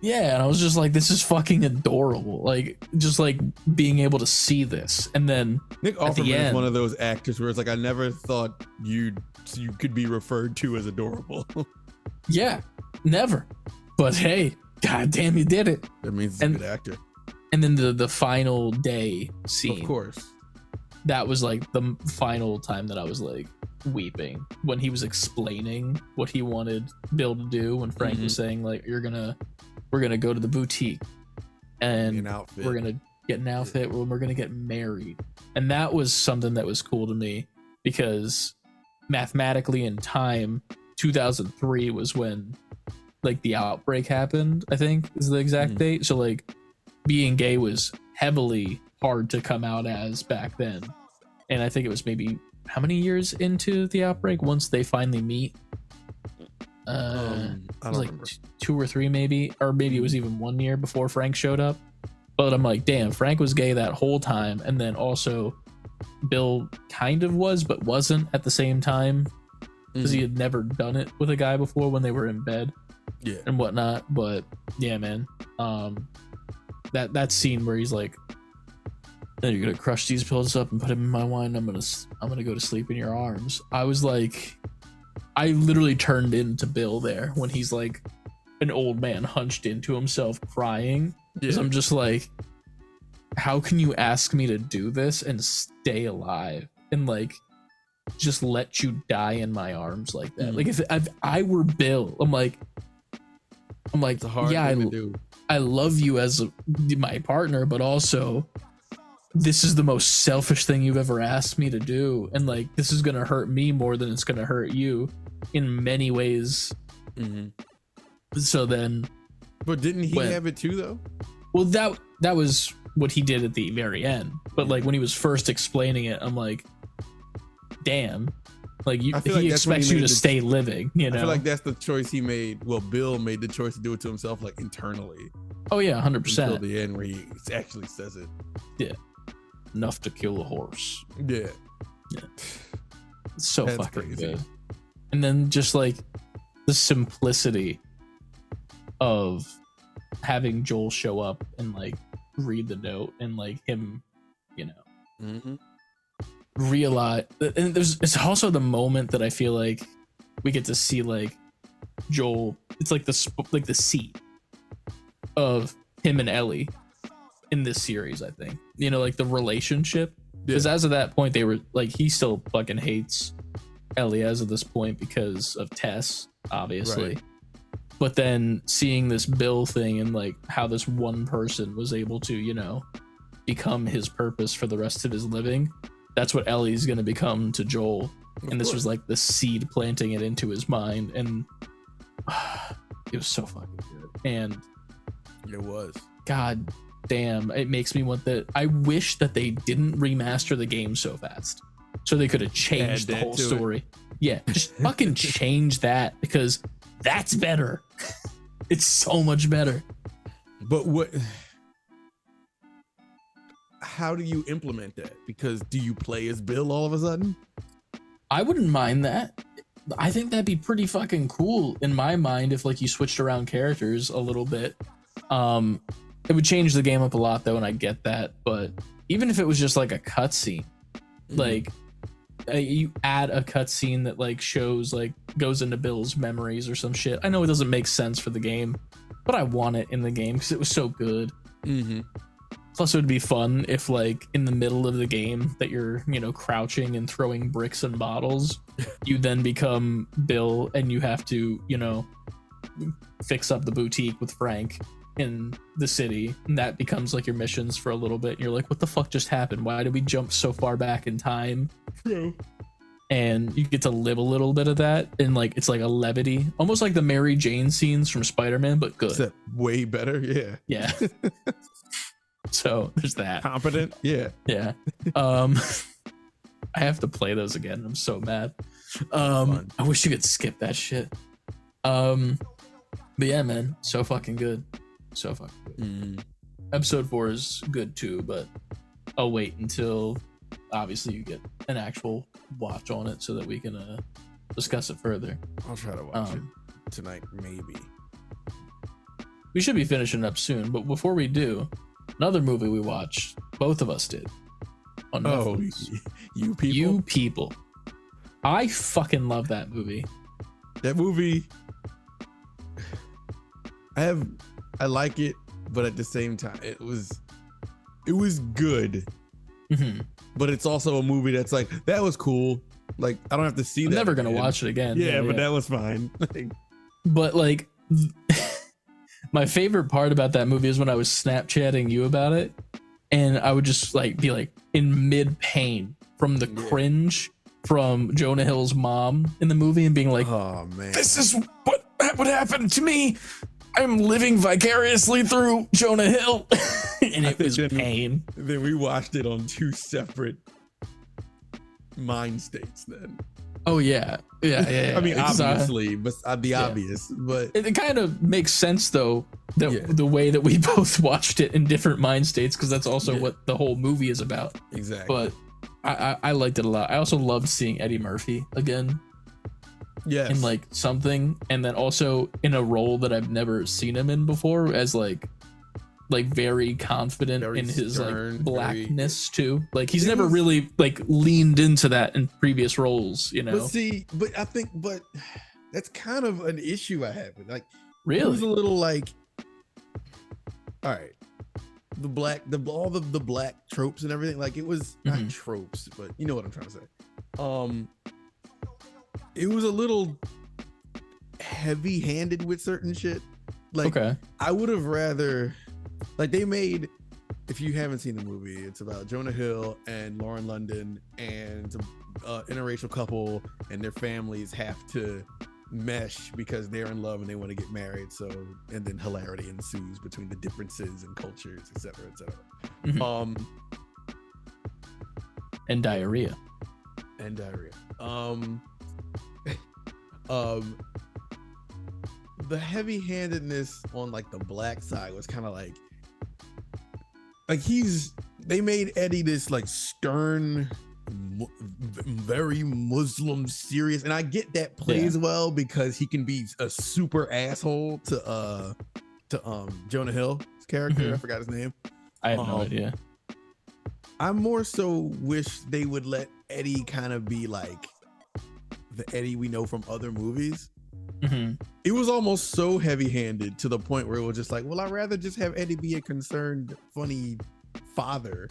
Yeah, and I was just like, this is fucking adorable. Like, just like being able to see this. And then Nick Offerman is one of those actors where it's like, I never thought you could be referred to as adorable. Yeah, never. But hey, goddamn, you did it. That means he's a good actor. And then the final day scene. Of course. That was like the final time that I was like weeping when he was explaining what he wanted Bill to do, when Frank was saying like, we're gonna go to the boutique and we're gonna get an outfit when we're gonna get married. And that was something that was cool to me because mathematically in time, 2003 was when like the outbreak happened, I think is the exact date. So like being gay was heavily hard to come out as back then. And I think it was maybe how many years into the outbreak once they finally meet? It was like 2 or 3 maybe, or maybe it was even 1 year before Frank showed up. But I'm like, damn, Frank was gay that whole time, and then also Bill kind of was but wasn't at the same time because he had never done it with a guy before when they were in bed and whatnot. But yeah, man, that scene where he's like, then you're gonna crush these pills up and put them in my wine, I'm gonna go to sleep in your arms. I was like, I literally turned into Bill there when he's like an old man hunched into himself crying. Because I'm just like, how can you ask me to do this and stay alive and like just let you die in my arms like that? Like if I were Bill, I'm like it's a hard thing to do. I love you as my partner, but also this is the most selfish thing you've ever asked me to do, and like this is gonna hurt me more than it's gonna hurt you in many ways. So then, but didn't he have it too though? Well, that was what he did at the very end. But like when he was first explaining it, I'm like, damn, like he expects you to stay living. You know, I feel like that's the choice he made. Well, Bill made the choice to do it to himself, like internally. Oh yeah, 100%. Until the end where he actually says it. Yeah. enough to kill a horse. Yeah. It's so That's fucking crazy. good. And then just like the simplicity of having Joel show up and like read the note and like him, you know, realize. And it's also the moment that I feel like we get to see like Joel. It's like the seed of him and Ellie in this series. I think, you know, like the relationship, because as of that point they were like, he still fucking hates Ellie as of this point because of Tess, obviously. Right. But then seeing this Bill thing and like how this one person was able to, you know, become his purpose for the rest of his living, that's what Ellie's gonna become to Joel. And this was like the seed planting it into his mind, and it was so fucking good. And It was. god damn, it makes me want that. I wish that they didn't remaster the game so fast, so they could have changed the whole story. Yeah, just fucking change that, because that's better. It's so much better. But how do you implement that? Because do you play as Bill all of a sudden? I wouldn't mind that. I think that'd be pretty fucking cool in my mind if like you switched around characters a little bit. It would change the game up a lot though, and I get that. But even if it was just like a cutscene, like you add a cutscene that like shows like goes into Bill's memories or some shit. I know it doesn't make sense for the game, but I want it in the game because it was so good. Plus, it would be fun if, like, in the middle of the game that you're, you know, crouching and throwing bricks and bottles, you then become Bill and you have to, you know, fix up the boutique with Frank in the city. And that becomes, like, your missions for a little bit. And you're like, what the fuck just happened? Why did we jump so far back in time? And you get to live a little bit of that. And, like, it's like a levity. Almost like the Mary Jane scenes from Spider-Man, but good. Except way better. Yeah. Yeah. So there's that. Competent. Yeah. Yeah. I have to play those again. I'm so mad. I wish you could skip that shit. But yeah, man, so fucking good. So fucking good. Episode 4 is good too, but I'll wait until obviously you get an actual watch on it so that we can discuss it further. I'll try to watch it tonight, maybe. We should be finishing up soon, but before we do, another movie we watched, both of us did. On Netflix. You people. You people. I fucking love that movie. That movie. I like it, but at the same time, it was good. But it's also a movie that's like, that was cool. Like, I don't have to see that. I'm never gonna again. watch it again. Yeah, but that was fine. But like, my favorite part about that movie is when I was Snapchatting you about it, and I would just like be like in mid pain from the cringe from Jonah Hill's mom in the movie, and being like, oh man, this is what would happen to me. I'm living vicariously through Jonah Hill. And it was pain. Then we watched it on 2 separate mind states then. Oh yeah. I mean, It's, obviously, but the obvious, but it kind of makes sense though that the way that we both watched it in different mind states, because that's also what the whole movie is about. Exactly. But I liked it a lot. I also loved seeing Eddie Murphy again. Yes. In like something, and then also in a role that I've never seen him in before, as like very confident Very in his stern, like blackness too. Like he's never really like leaned into that in previous roles, you know. But I think that's kind of an issue I have with, like, really, it was a little like, all right, all the black tropes and everything, like it was not tropes, but you know what I'm trying to say. It was a little heavy-handed with certain shit. Like, I would have rather, like, they made, if you haven't seen the movie, it's about Jonah Hill and Lauren London, and it's an interracial couple, and their families have to mesh because they're in love and they want to get married. So, and then hilarity ensues between the differences and cultures, etc., etc. And diarrhea. The heavy-handedness on like the black side was kind of like they made Eddie this like stern, very Muslim serious, and I get that plays well because he can be a super asshole to Jonah Hill's character. I forgot his name. I have no idea. I more so wish they would let Eddie kind of be like the Eddie we know from other movies. It was almost so heavy-handed to the point where it was just like, well, I'd rather just have Eddie be a concerned, funny father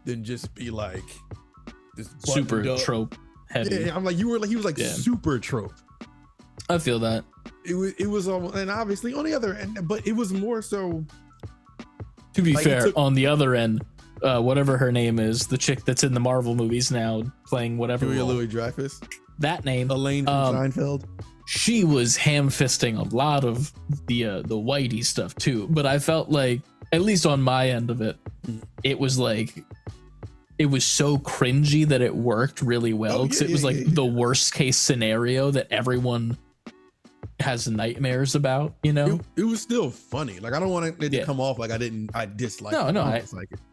than just be like this super trope heavy. Yeah, I'm like, he was like super trope. I feel that. It was almost, and obviously on the other end, but it was more so. To be fair, on the other end, whatever her name is, the chick that's in the Marvel movies now playing whatever. Julia Louis-Dreyfus. That name, Elaine from Seinfeld. She was ham-fisting a lot of the whitey stuff too, but I felt like, at least on my end of it, it was like, it was so cringy that it worked really well, because it was like the worst case scenario that everyone has nightmares about, you know. It was still funny. Like, I don't want it to come off like I dislike it. No,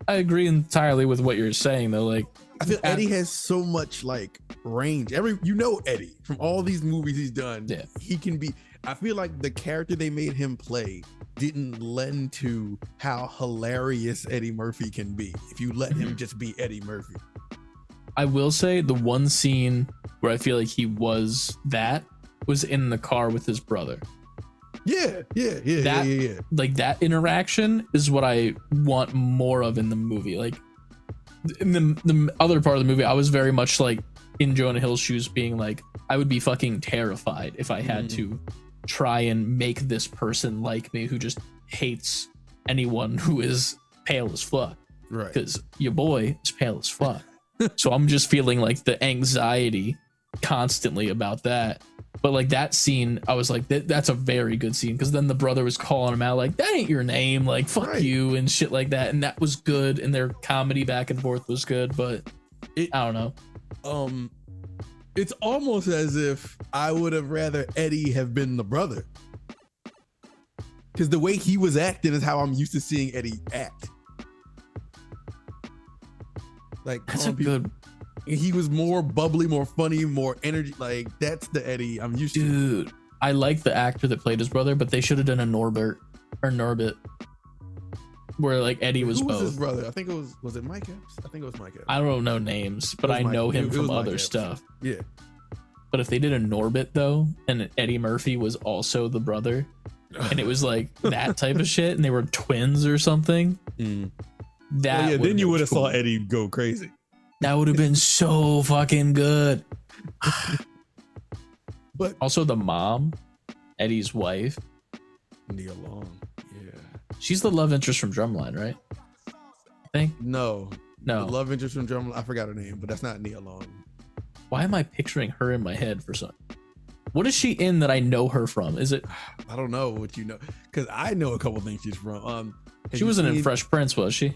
I agree entirely with what you're saying though. Like, I feel Eddie has so much like range. Eddie from all these movies he's done. Yeah, he can be. I feel like the character they made him play didn't lend to how hilarious Eddie Murphy can be if you let him just be Eddie Murphy. I will say the one scene where I feel like he was in the car with his brother. Yeah. Like, that interaction is what I want more of in the movie. Like, in the other part of the movie, I was very much like in Jonah Hill's shoes, being like, I would be fucking terrified if I had to try and make this person like me, who just hates anyone who is pale as fuck. Right. Because your boy is pale as fuck. So I'm just feeling like the anxiety constantly about that. But like that scene, I was like, that's a very good scene, because then the brother was calling him out like, that ain't your name, like, fuck you and shit like that, and that was good, and their comedy back and forth was good. But I don't know. It's almost as if I would have rather Eddie have been the brother, because the way he was acting is how I'm used to seeing Eddie act. Like, that's a good. He was more bubbly, more funny, more energy. Like, that's the Eddie I'm used to. Dude, I like the actor that played his brother, but they should have done a Norbit, where like Eddie was both. His brother? I think it was it Mike Epps? I think it was Mike Epps. I don't know names, but I know him from other stuff. Yeah. But if they did a Norbit though, and Eddie Murphy was also the brother, and it was like that type of shit, and they were twins or something, then you would have saw Eddie go crazy. That would have been so fucking good. But also the mom, Eddie's wife, Nia Long. Yeah. She's the love interest from Drumline, right? I think. No. The love interest from Drumline. I forgot her name, but that's not Nia Long. Why am I picturing her in my head for some? What is she in that I know her from? Is it? I don't know what you know, because I know a couple things she's from. She wasn't in Fresh Prince, was she?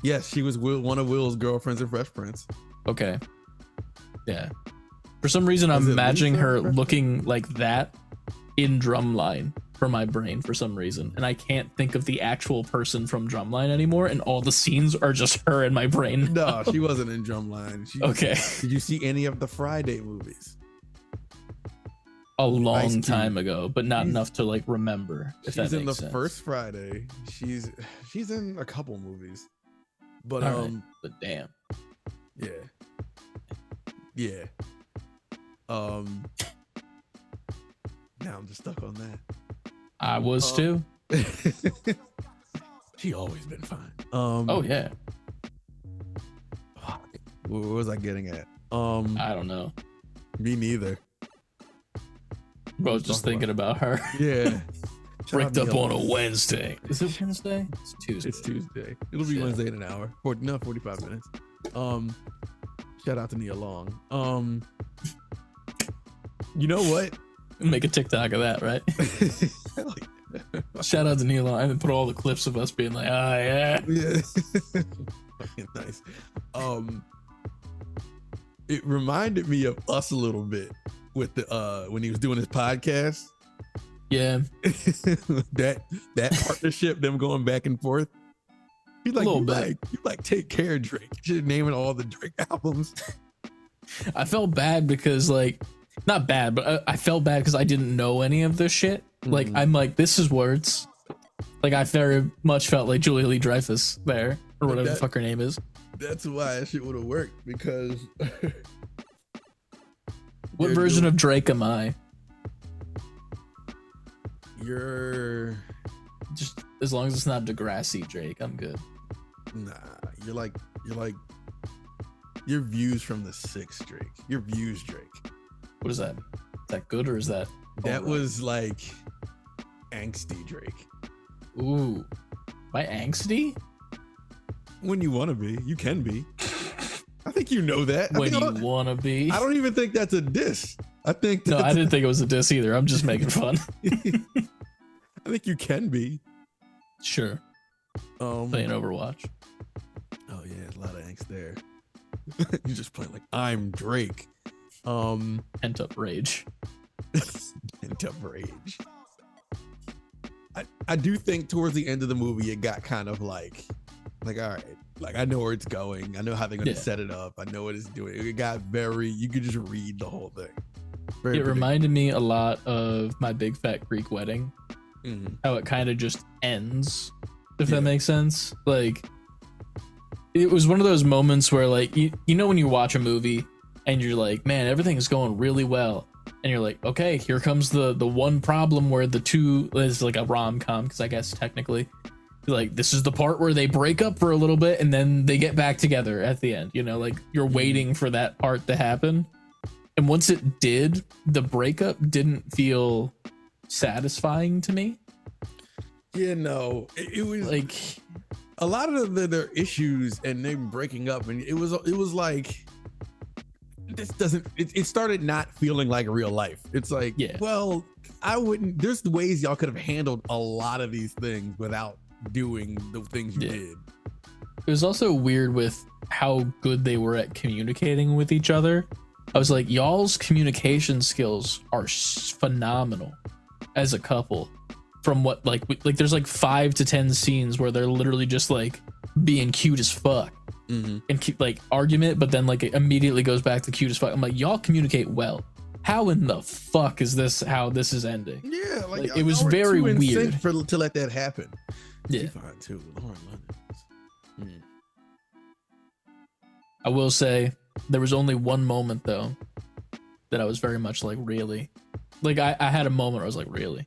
Yes, she was one of Will's girlfriends in Fresh Prince. Okay. Yeah. For some reason, I'm imagining her looking like that in Drumline for my brain for some reason. And I can't think of the actual person from Drumline anymore. And all the scenes are just her in my brain. No, she wasn't in Drumline. Okay. Did you see any of the Friday movies? A long time ago, but not enough to like remember. If that makes sense. She's in the first Friday. She's in a couple movies. But but damn. Yeah. Now I'm just stuck on that. I was too. She always been fine. Oh yeah. What was I getting at? I don't know. Me neither. Bro, just thinking about her. Yeah. Bricked up on a Wednesday. Is it Wednesday? It's Tuesday. It's Tuesday. It'll be Wednesday in an hour. 45 minutes. Shout out to Nia Long. You know what? Make a TikTok of that, right? Shout out to Nia Long. And put all the clips of us being like, yeah. Fucking nice. It reminded me of us a little bit with the when he was doing his podcast. Yeah. that partnership, them going back and forth. He's like, little you bit. like Take Care, Drake. You should name it all the Drake albums. I felt bad because like, not bad, but I felt bad because I didn't know any of this shit. Like, I'm like, this is words. Like, I very much felt like Julia Lee Dreyfus there, or whatever the fuck her name is. That's why that shit would have worked, because what version of Drake am I? You're just, as long as it's not Degrassi Drake, I'm good. Nah, you're like your views from the 6th Drake. Your views Drake. What is that? Is that good or is that? That was like angsty Drake. Ooh, my angsty? When you want to be, you can be. I think you know that. When you want to be. I don't even think that's a diss. I think no, I didn't think it was a diss either. I'm just making fun. I think you can be. Sure. Playing Overwatch. Oh yeah, a lot of angst there. You just play like I'm Drake. Pent up rage. Pent up rage. I do think towards the end of the movie it got kind of like all right, like I know where it's going. I know how they're gonna set it up. I know what it's doing. It got very, you could just read the whole thing. It reminded me a lot of My Big Fat Greek Wedding. How it kind of just ends, if that makes sense. Like, it was one of those moments where like you know when you watch a movie and you're like, man, everything is going really well, and you're like, okay, here comes the one problem where the two is like a rom-com, because I guess technically like this is the part where they break up for a little bit and then they get back together at the end, you know, like you're waiting for that part to happen. And once it did, the breakup didn't feel satisfying to me. Yeah, no, it was like a lot of their issues and them breaking up, and it was like this doesn't. It started not feeling like real life. It's like, well, I wouldn't. There's ways y'all could have handled a lot of these things without doing the things you did. It was also weird with how good they were at communicating with each other. I was like, y'all's communication skills are phenomenal as a couple. From what like there's like 5 to 10 scenes where they're literally just like being cute as fuck and keep like argument, but then like it immediately goes back to cute as fuck. I'm like, y'all communicate well. How in the fuck is this how this is ending? Yeah, like it was very weird to let that happen. Yeah, fine too. Lauren London. I will say there was only one moment though that I was very much like, really, like I had a moment where I was like, really.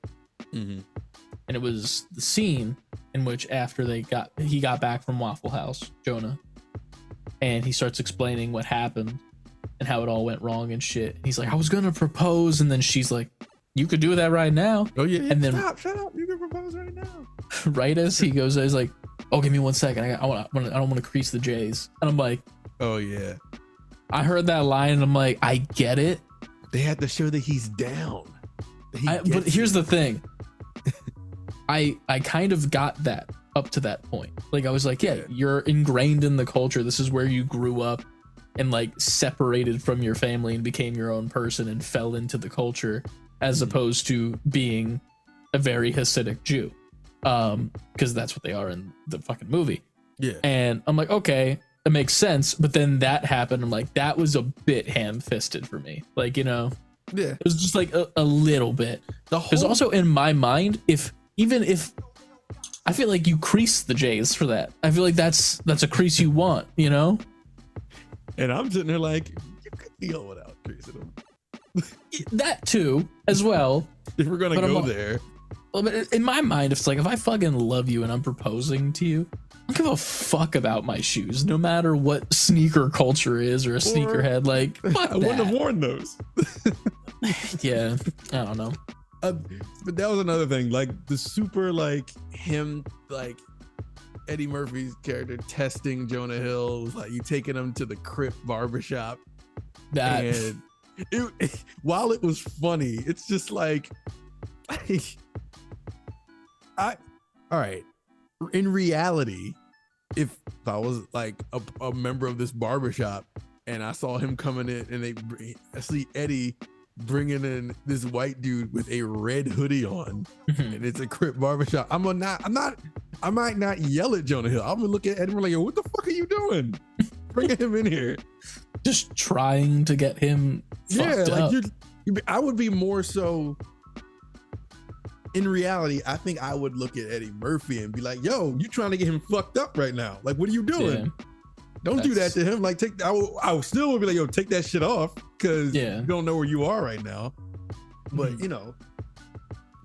And it was the scene in which after he got back from Waffle House, Jonah, and he starts explaining what happened and how it all went wrong and shit. And he's like, I was gonna propose, and then she's like, you could do that right now. Oh yeah, and then shut up, you can propose right now. Right as he goes, he's like, oh, give me 1 second, I don't want to crease the J's. And I'm like, oh yeah, I heard that line and I'm like, I get it. They had to show that he's down. But here's the thing. I kind of got that up to that point. Like I was like, yeah, you're ingrained in the culture. This is where you grew up and like separated from your family and became your own person and fell into the culture, as opposed to being a very Hasidic Jew. Because that's what they are in the fucking movie. Yeah. And I'm like, okay, it makes sense. But then that happened. I'm like, that was a bit ham-fisted for me. Like, you know, it was just like a little bit. Because also in my mind, even if I feel like you crease the J's for that, I feel like that's a crease you want, you know? And I'm sitting there like, you could deal without creasing them. That too, as well. If we're gonna go there. Well, but in my mind, if I fucking love you and I'm proposing to you, I don't give a fuck about my shoes, no matter what sneaker culture is or a sneakerhead. Like, fuck I wouldn't have worn those. Yeah, I don't know. But that was another thing, like the super like him, like Eddie Murphy's character testing Jonah Hill, like you taking him to the Crip barbershop. And while it was funny, it's just like all right. In reality, if I was like a member of this barbershop and I saw him coming in and I see Eddie bringing in this white dude with a red hoodie on, and it's a Crip barbershop. I might not yell at Jonah Hill. I'm gonna look at Eddie like, yo, what the fuck are you doing? Bringing him in here. Just trying to get him fucked up. I would be more so. In reality, I think I would look at Eddie Murphy and be like, yo, you trying to get him fucked up right now. Like, what are you doing? Yeah. Don't do that to him. Like, I still would be like, yo, take that shit off because you don't know where you are right now. But, you know,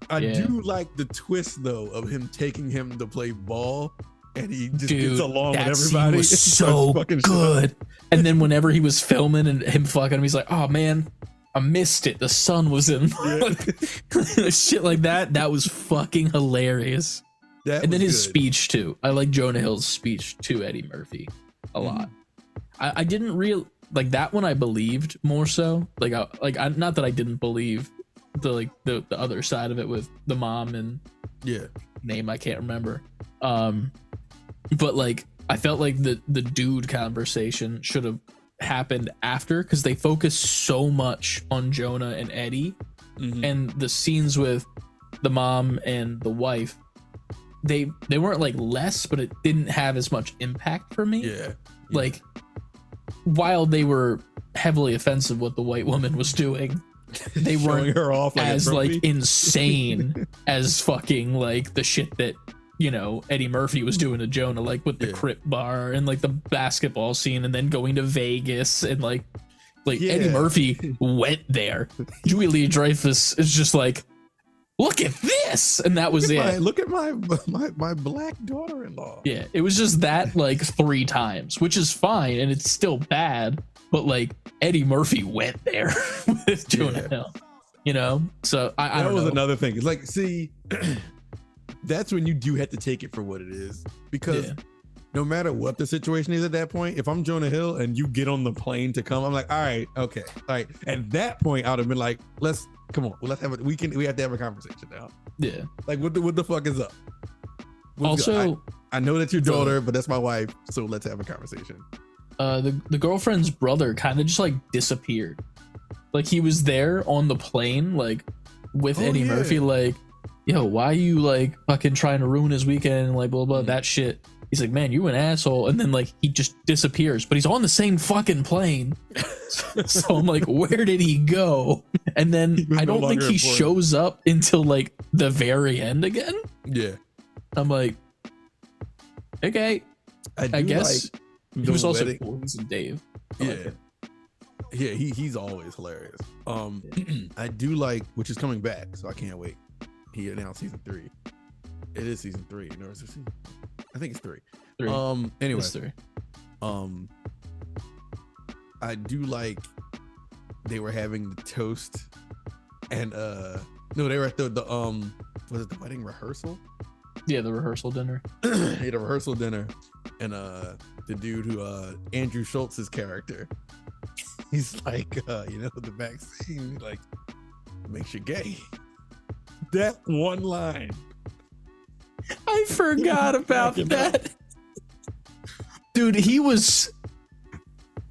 I do like the twist, though, of him taking him to play ball and he just gets along with everybody. Was so good. And then whenever he was filming and him fucking him, he's like, oh, man, I missed it. The sun was in. Shit like that. That was fucking hilarious. And then his speech, too. I like Jonah Hill's speech to Eddie Murphy a lot. I didn't like that one. I believed more so. Not that I didn't believe the other side of it with the mom and name I can't remember. But like I felt like the dude conversation should have happened after, because they focus so much on Jonah and Eddie, and the scenes with the mom and the wife. They weren't like less, but it didn't have as much impact for me. Like, while they were heavily offensive what the white woman was doing, they weren't her off as like insane as fucking like the shit that, you know, Eddie Murphy was doing to Jonah, like with the Crip bar and like the basketball scene, and then going to Vegas, and like Eddie Murphy went there. Julie Louis-Dreyfus is just like, look at this, and that was it. Look at my black daughter-in-law. Yeah, it was just that like 3 times, which is fine, and it's still bad. But like Eddie Murphy went there with Jonah Hill, you know. So I don't know. That was another thing. It's like, see, that's when you do have to take it for what it is, because no matter what the situation is at that point, if I'm Jonah Hill and you get on the plane to come, I'm like, all right, okay, all right. At that point, I'd have been like, come on, let's have we have to have a conversation now. Yeah. Like, what the fuck is up? Also, I know that's your daughter, but that's my wife, so let's have a conversation. The girlfriend's brother kind of just like disappeared. Like, he was there on the plane, like with Eddie Murphy, like, yo, why are you like fucking trying to ruin his weekend and like blah blah that shit. He's like, man, you an asshole. And then like he just disappears, but he's on the same fucking plane. So I'm like, where did he go? And then I don't think he shows up until like the very end again. Yeah. I'm like, okay. I guess like he was also Boys and Dave. Yeah, he's always hilarious. I do like, which is coming back, so I can't wait. He announced season 3. It is season 3. No, is it season? I think it's 3. Anyway, it's 3. I do like they were having the toast, and no, they were at the was it the wedding rehearsal? Yeah, the rehearsal dinner. Yeah, the rehearsal dinner, and the dude who Andrew Schultz's character, he's like, you know, the vaccine like makes you gay. That one line. I forgot about that. Dude,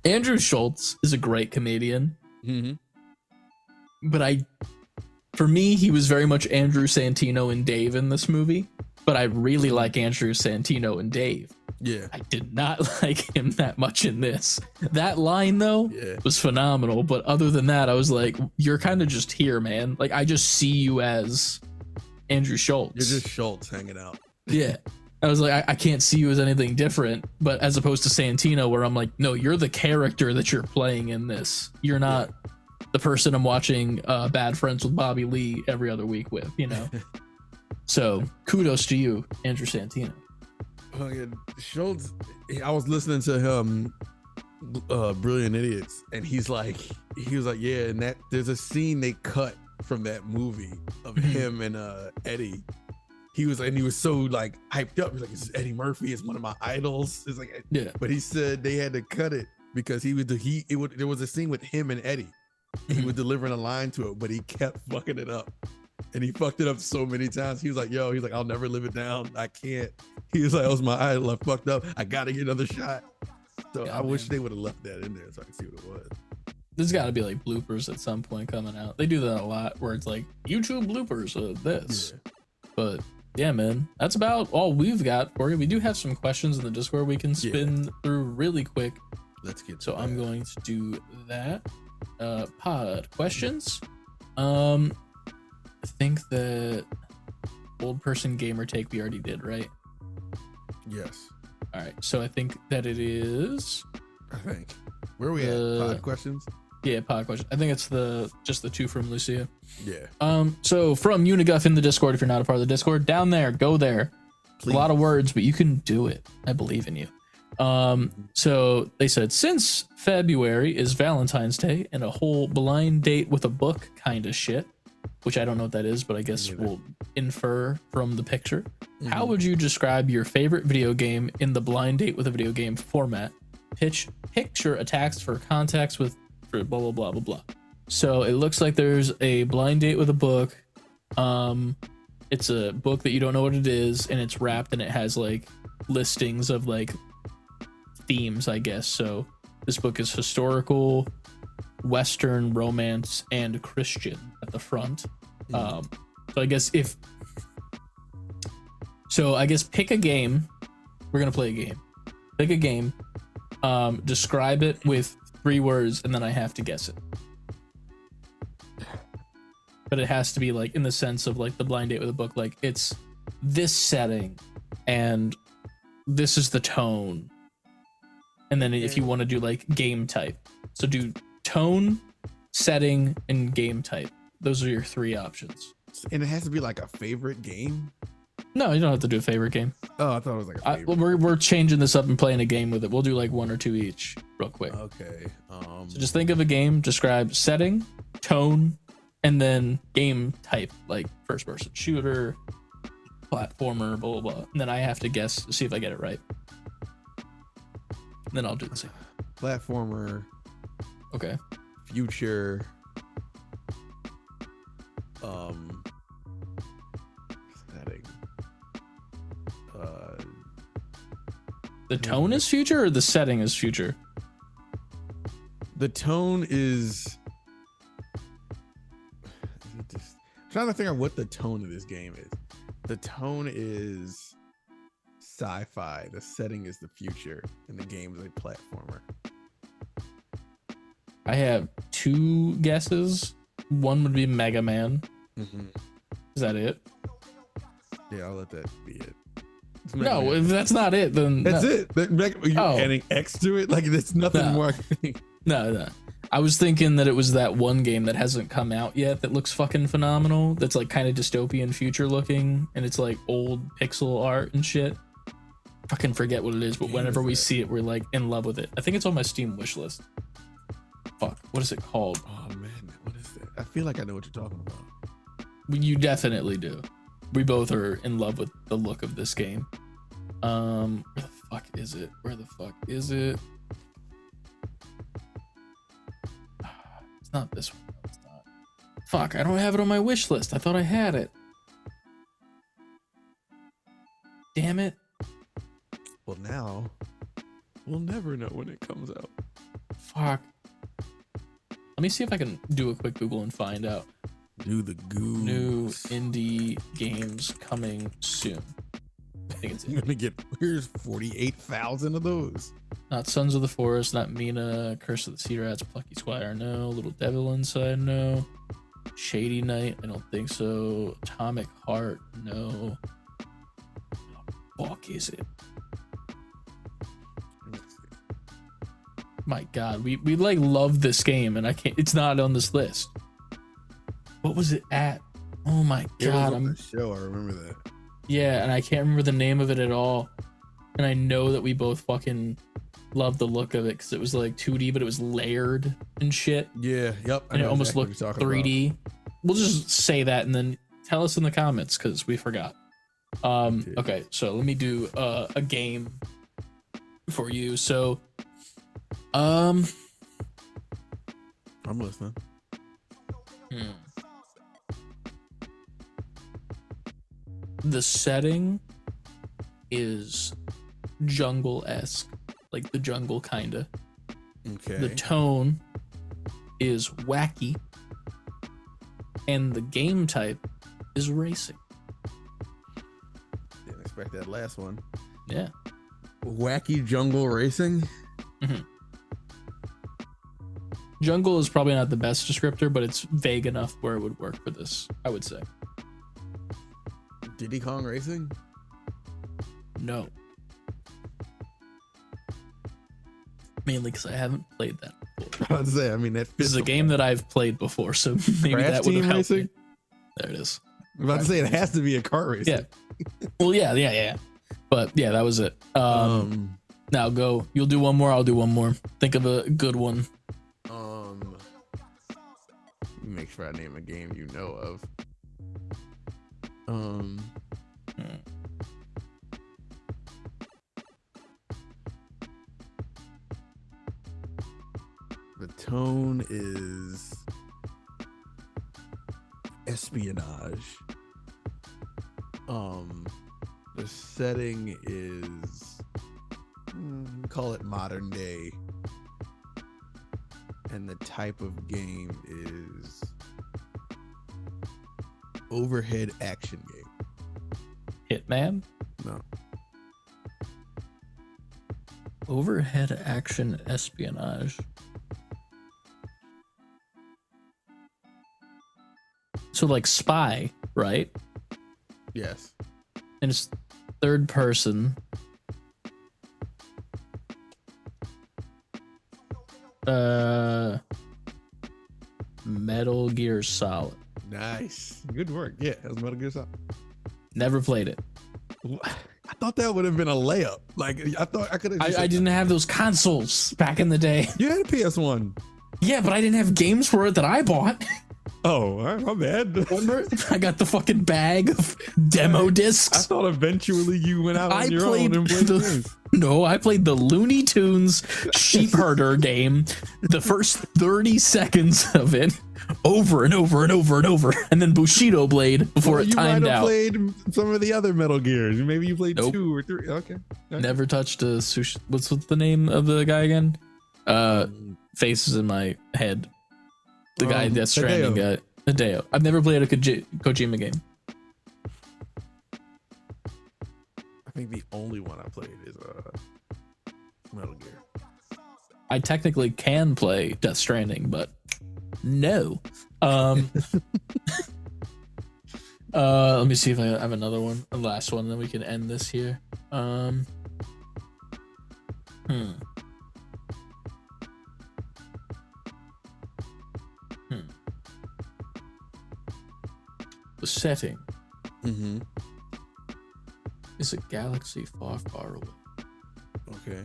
Andrew Schultz is a great comedian. But for me, he was very much Andrew Santino and Dave in this movie. But I really like Andrew Santino and Dave. Yeah. I did not like him that much in this. That line, though, was phenomenal. But other than that, I was like, you're kind of just here, man. Like, I just see you as Andrew Schultz. You're just Schultz hanging out. Yeah. I was like, I can't see you as anything different, but as opposed to Santino, where I'm like, no, you're the character that you're playing in this. You're not the person I'm watching Bad Friends with Bobby Lee every other week with, you know? So kudos to you, Andrew Santino. Schultz, I was listening to him, Brilliant Idiots, and he was like, yeah, and that there's a scene they cut from that movie of him and Eddie. He was so like hyped up. He's like, this is Eddie Murphy. It's one of my idols. It's like, but he said they had to cut it because there was a scene with him and Eddie. He was delivering a line to it, but he kept fucking it up. And he fucked it up so many times. He was like, he's like, I'll never live it down. I can't. He was like, that was my idol. I fucked up. I got to get another shot. So I wish they would have left that in there so I could see what it was. there's got to be like bloopers at some point coming out. They do that a lot where it's like YouTube bloopers of this. Yeah. But yeah, man, that's about all we've got for you. We do have some questions in the Discord we can spin through really quick. Let's get so that. I'm going to do that. Pod questions. I think that old person gamer take we already did, right? Yes. All right. So I think that it is. I think. Where are we at? Pod questions? Yeah, pod question. I think it's just the two from Lucia. Yeah. So from Uniguff in the Discord, if you're not a part of the Discord, down there, go there. Please. A lot of words, but you can do it. I believe in you. So they said, since February is Valentine's Day and a whole blind date with a book kind of shit, which I don't know what that is, but I guess we'll infer from the picture. How would you describe your favorite video game in the blind date with a video game format? Picture attacks for context with blah, blah, blah, blah, blah. So it looks like there's a blind date with a book. It's a book that you don't know what it is, and it's wrapped and it has like listings of like themes, I guess. So this book is historical, Western, romance, and Christian at the front. So I guess pick a game. We're gonna play a game. Pick a game. Describe it with 3 words, and then I have to guess it. But it has to be like in the sense of like the blind date with a book, like it's this setting and this is the tone. And then if you want to do like game type, so do tone, setting, and game type. Those are your 3 options. And it has to be like a favorite game? No, you don't have to do a favorite game. Oh, I thought it was like a favorite. We're changing this up and playing a game with it. We'll do like 1 or 2 each real quick. Okay. So just think of a game, describe setting, tone, and then game type, like first person shooter, platformer, blah, blah, blah. And then I have to guess to see if I get it right. And then I'll do the same. Platformer. Okay. Future. Setting. The tone is future or the setting is future? The tone is. I'm trying to figure out what the tone of this game is. The tone is sci-fi. The setting is the future, and the game is a platformer. I have 2 guesses. One would be Mega Man. Mm-hmm. Is that it? Yeah, I'll let that be it. No, if that's not it, then that's no. it. Are you adding X to it? Like there's nothing more. No. I was thinking that it was that one game that hasn't come out yet that looks fucking phenomenal. That's like kind of dystopian future looking, and it's like old pixel art and shit. Fucking forget what it is, but whenever we see it, we're like in love with it. I think it's on my Steam wish list. Fuck, what is it called? Oh man, what is that? I feel like I know what you're talking about. You definitely do. We both are in love with the look of this game. Where the fuck is it? It's not this one. It's not. Fuck, I don't have it on my wish list. I thought I had it. Damn it. Well, now we'll never know when it comes out. Fuck. Let me see if I can do a quick Google and find out. Do the goose. New indie games coming soon. I think it's You're gonna get here's 48,000 of those. Not Sons of the Forest, not Mina, Curse of the Sea Rats, Plucky Squire, no. Little Devil Inside, no. Shady Night, I don't think so. Atomic Heart, no. What the fuck is it? My God, we like love this game, and I can't. It's not on this list. What was it at? Oh my God, I'm the show. I remember that. Yeah, and I can't remember the name of it at all. And I know that we both fucking love the look of it because it was like 2D, but it was layered and shit. Yeah, yep. And it almost looked 3D. We'll just say that and then tell us in the comments because we forgot. Okay, so let me do a game for you. So, I'm listening. The setting is jungle-esque, like the jungle kinda. Okay. The tone is wacky, and the game type is racing. Didn't expect that last one. Yeah. Wacky jungle racing. Mm-hmm. Jungle is probably not the best descriptor, but it's vague enough where it would work for this, I would say. Diddy Kong Racing? No. Mainly because I haven't played that before. I was about to say, I mean, that fits. This is a game that I've played before, so maybe Crash that would have Team helped me. Racing? There it is. I'm about to say, it has to be a kart race. Yeah. Well, yeah. But yeah, that was it. Now go. You'll do one more. I'll do one more. Think of a good one. Make sure I name a game you know of. The tone is espionage. The setting is call it modern day. And the type of game is overhead action game. Hitman? No. Overhead action espionage. So like Spy, right? Yes. And it's third person. Metal Gear Solid. Nice. Good work. Yeah, that was Metal Gear Solid. Never played it. I thought that would have been a layup. Like, I thought I could have. I didn't have those consoles back in the day. You had a PS1. Yeah, but I didn't have games for it that I bought. Oh, all right, my bad. Remember? I got the fucking bag of demo I discs. thought eventually you went out on your own and played games. No, I played the Looney Tunes sheep herder game, the first 30 seconds of it, over and over and over and over, and then Bushido Blade before it timed out. You might have played some of the other Metal Gears. Maybe you played Nope. 2 or 3. Okay. Never touched a sushi. What's the name of the guy again? Faces in my head. The guy that's Stranding guy. Hideo. I've never played a Kojima game. I think the only one I played is Metal Gear. I technically can play Death Stranding, but no. Let me see if I have another one, the last one, then we can end this here. The setting is a galaxy far, far away. Okay.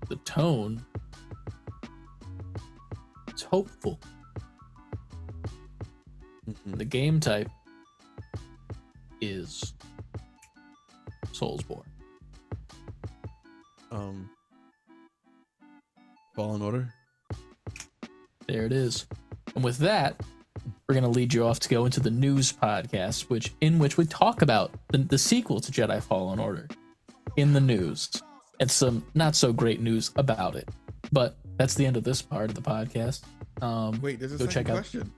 The tone is hopeful. The game type is Soulsborne. Fallen Order. There it is. And with that, we're going to lead you off to go into the news podcast, in which we talk about the sequel to Jedi Fallen Order in the news and some not so great news about it. But that's the end of this part of the podcast. Wait, there's a go second check out- question.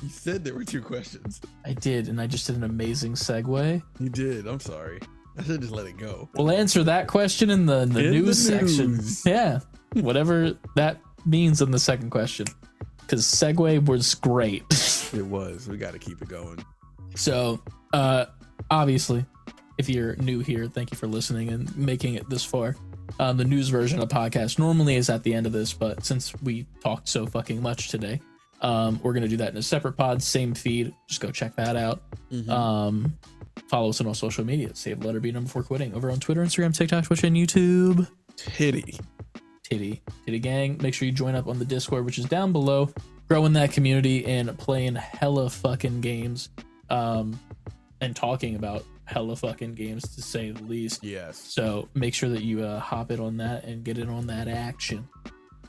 You said there were 2 questions. I did, and I just did an amazing segue. You did. I'm sorry. I should just let it go. We'll answer that question in the news section. Yeah, whatever that means in the second question. Because segue was great. It was. We got to keep it going. So, obviously, if you're new here, thank you for listening and making it this far. The news version of the podcast normally is at the end of this, but since we talked so fucking much today, we're going to do that in a separate pod, same feed. Just go check that out. Follow us on all social media. Save the letter B number 4 quitting over on Twitter, Instagram, TikTok, Twitch, and YouTube. Titty gang. Make sure you join up on the Discord, which is down below. Growing that community and playing hella fucking games, and talking about hella fucking games, to say the least. Yes. So make sure that you hop in on that and get in on that action.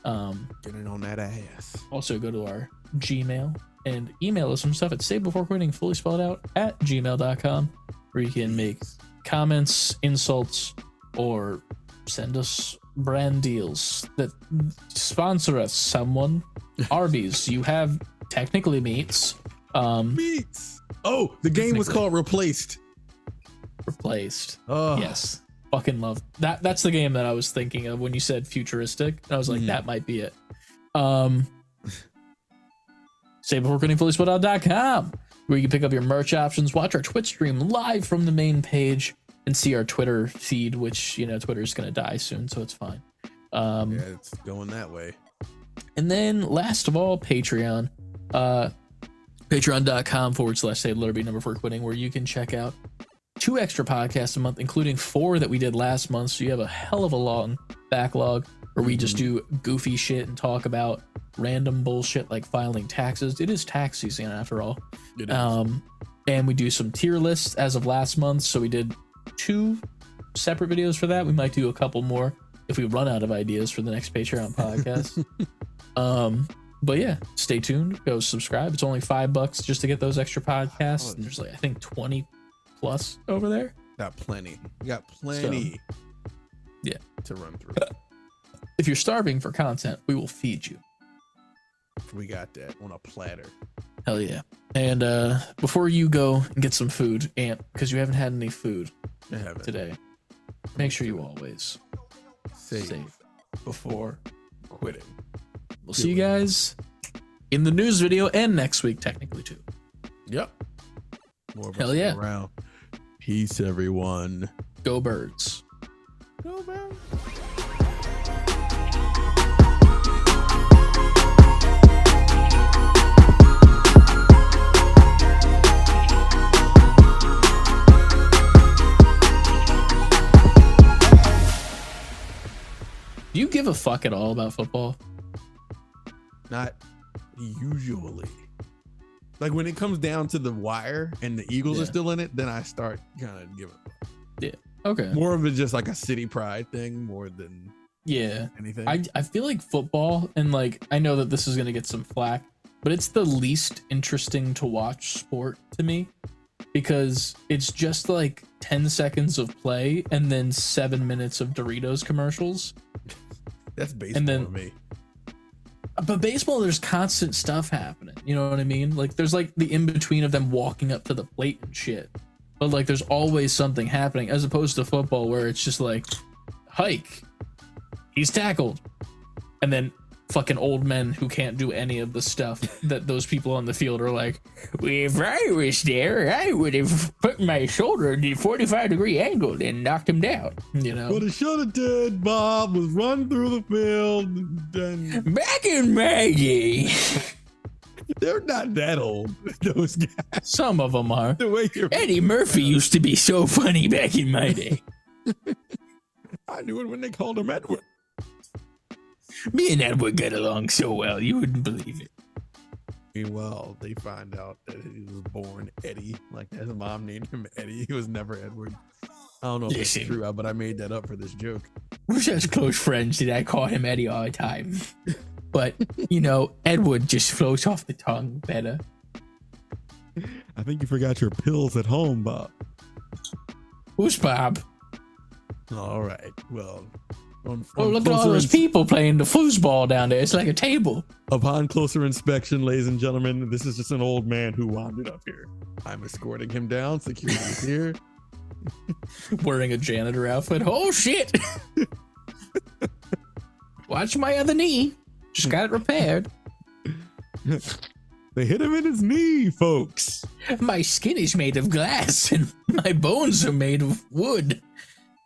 Get in on that ass. Also go to our Gmail and email us some stuff at savebeforequitting, fully spelled out, at gmail.com, where you can make comments, insults, or send us brand deals that sponsor us, someone. Arby's, you have technically meats. Meats. Oh, the game was called Replaced. Oh. Yes. Fucking love that. That's the game that I was thinking of when you said futuristic. I was like, that might be it. savebeforequittingfullyspelled.com, where you can pick up your merch options, watch our Twitch stream live from the main page, and see our Twitter feed, which, you know, Twitter's gonna die soon, so it's fine. Yeah, it's going that way. And then last of all, Patreon. Patreon.com/savebeforequitting, where you can check out 2 extra podcasts a month, including 4 that we did last month. So you have a hell of a long backlog where we just do goofy shit and talk about random bullshit like filing taxes. It is tax season after all. It is. And we do some tier lists as of last month. So we did 2 separate videos for that. We might do a couple more if we run out of ideas for the next Patreon podcast. But yeah, stay tuned. Go subscribe. It's only $5 just to get those extra podcasts. And there's like, I think 20 plus over there. Got plenty. You got plenty. So, yeah, to run through. If you're starving for content, we will feed you. We got that on a platter. Hell yeah. And before you go and get some food, Ant, because you haven't had any food today, make sure you always save before quitting. We'll see you guys in the news video and next week, technically, too. Yep. More of us Hell yeah. around. Peace, everyone. Go Birds. Go Birds. Do you give a fuck at all about football? Not usually. Like when it comes down to the wire and the Eagles are still in it, then I start kind of giving a fuck. Yeah. Okay. More of it just like a city pride thing more than anything. I feel like football, and like I know that this is gonna get some flack, but it's the least interesting to watch sport to me because it's just like 10 seconds of play and then 7 minutes of Doritos commercials. That's baseball to me. But baseball, there's constant stuff happening. You know what I mean? Like there's like the in between of them walking up to the plate and shit. But like there's always something happening, as opposed to football where it's just like hike, he's tackled, and then fucking old men who can't do any of the stuff that those people on the field are like, well, if I was there, I would have put my shoulder at a 45-degree angle and knocked him down. You know, what it should have did, Bob, was run through the field. And back in my day. They're not that old, those guys. Some of them are. The way Eddie Murphy used to be so funny back in my day. I knew it when they called him Edward. Me and Edward got along so well, you wouldn't believe it. Meanwhile, they find out that he was born Eddie. Like his mom named him Eddie. He was never Edward. I don't know if it's true, but I made that up for this joke. We're such close friends that I call him Eddie all the time. But, you know, Edward just flows off the tongue better. I think you forgot your pills at home, Bob. Who's Bob? All right. Well, look at all those people playing the foosball down there. It's like a table. Upon closer inspection, ladies and gentlemen, this is just an old man who wandered up here. I'm escorting him down. Security is here. Wearing a janitor outfit. Oh, shit. Watch my other knee. Just got it repaired. They hit him in his knee, folks. My skin is made of glass and my bones are made of wood.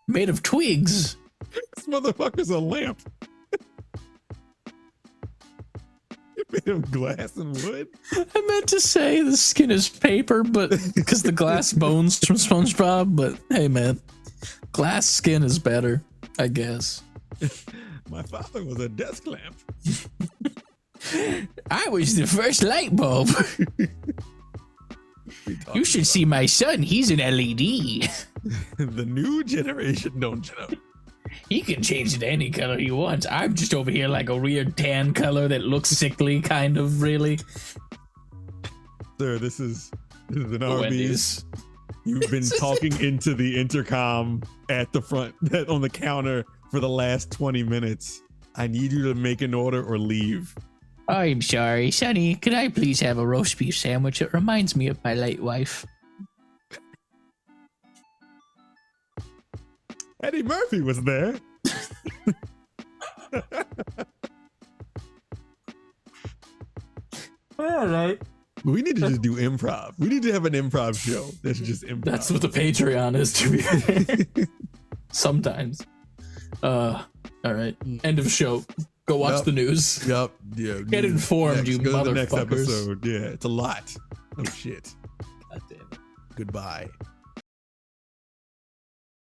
Made of twigs. This motherfucker's a lamp. You made of glass and wood? I meant to say the skin is paper, but because the glass bones from SpongeBob, but hey man, glass skin is better, I guess. My father was a desk lamp. I was the first light bulb. You should see my son. He's an LED. The new generation, don't you know? He can change it to any color he wants. I'm just over here like a weird tan color that looks sickly, kind of, really. Sir, this is an Arby's. Wendy's. You've been talking into the intercom at the front, on the counter for the last 20 minutes. I need you to make an order or leave. I'm sorry, Sonny. Could I please have a roast beef sandwich? It reminds me of my late wife. Eddie Murphy was there. All right. We need to just do improv. We need to have an improv show that's just improv. That's what the Patreon is, to be fair. Sometimes. All right. End of show. Go watch the news. Yep. Yeah. Get informed, you go to the next motherfuckers. episode. Yeah, it's a lot of shit. God damn it. Goodbye.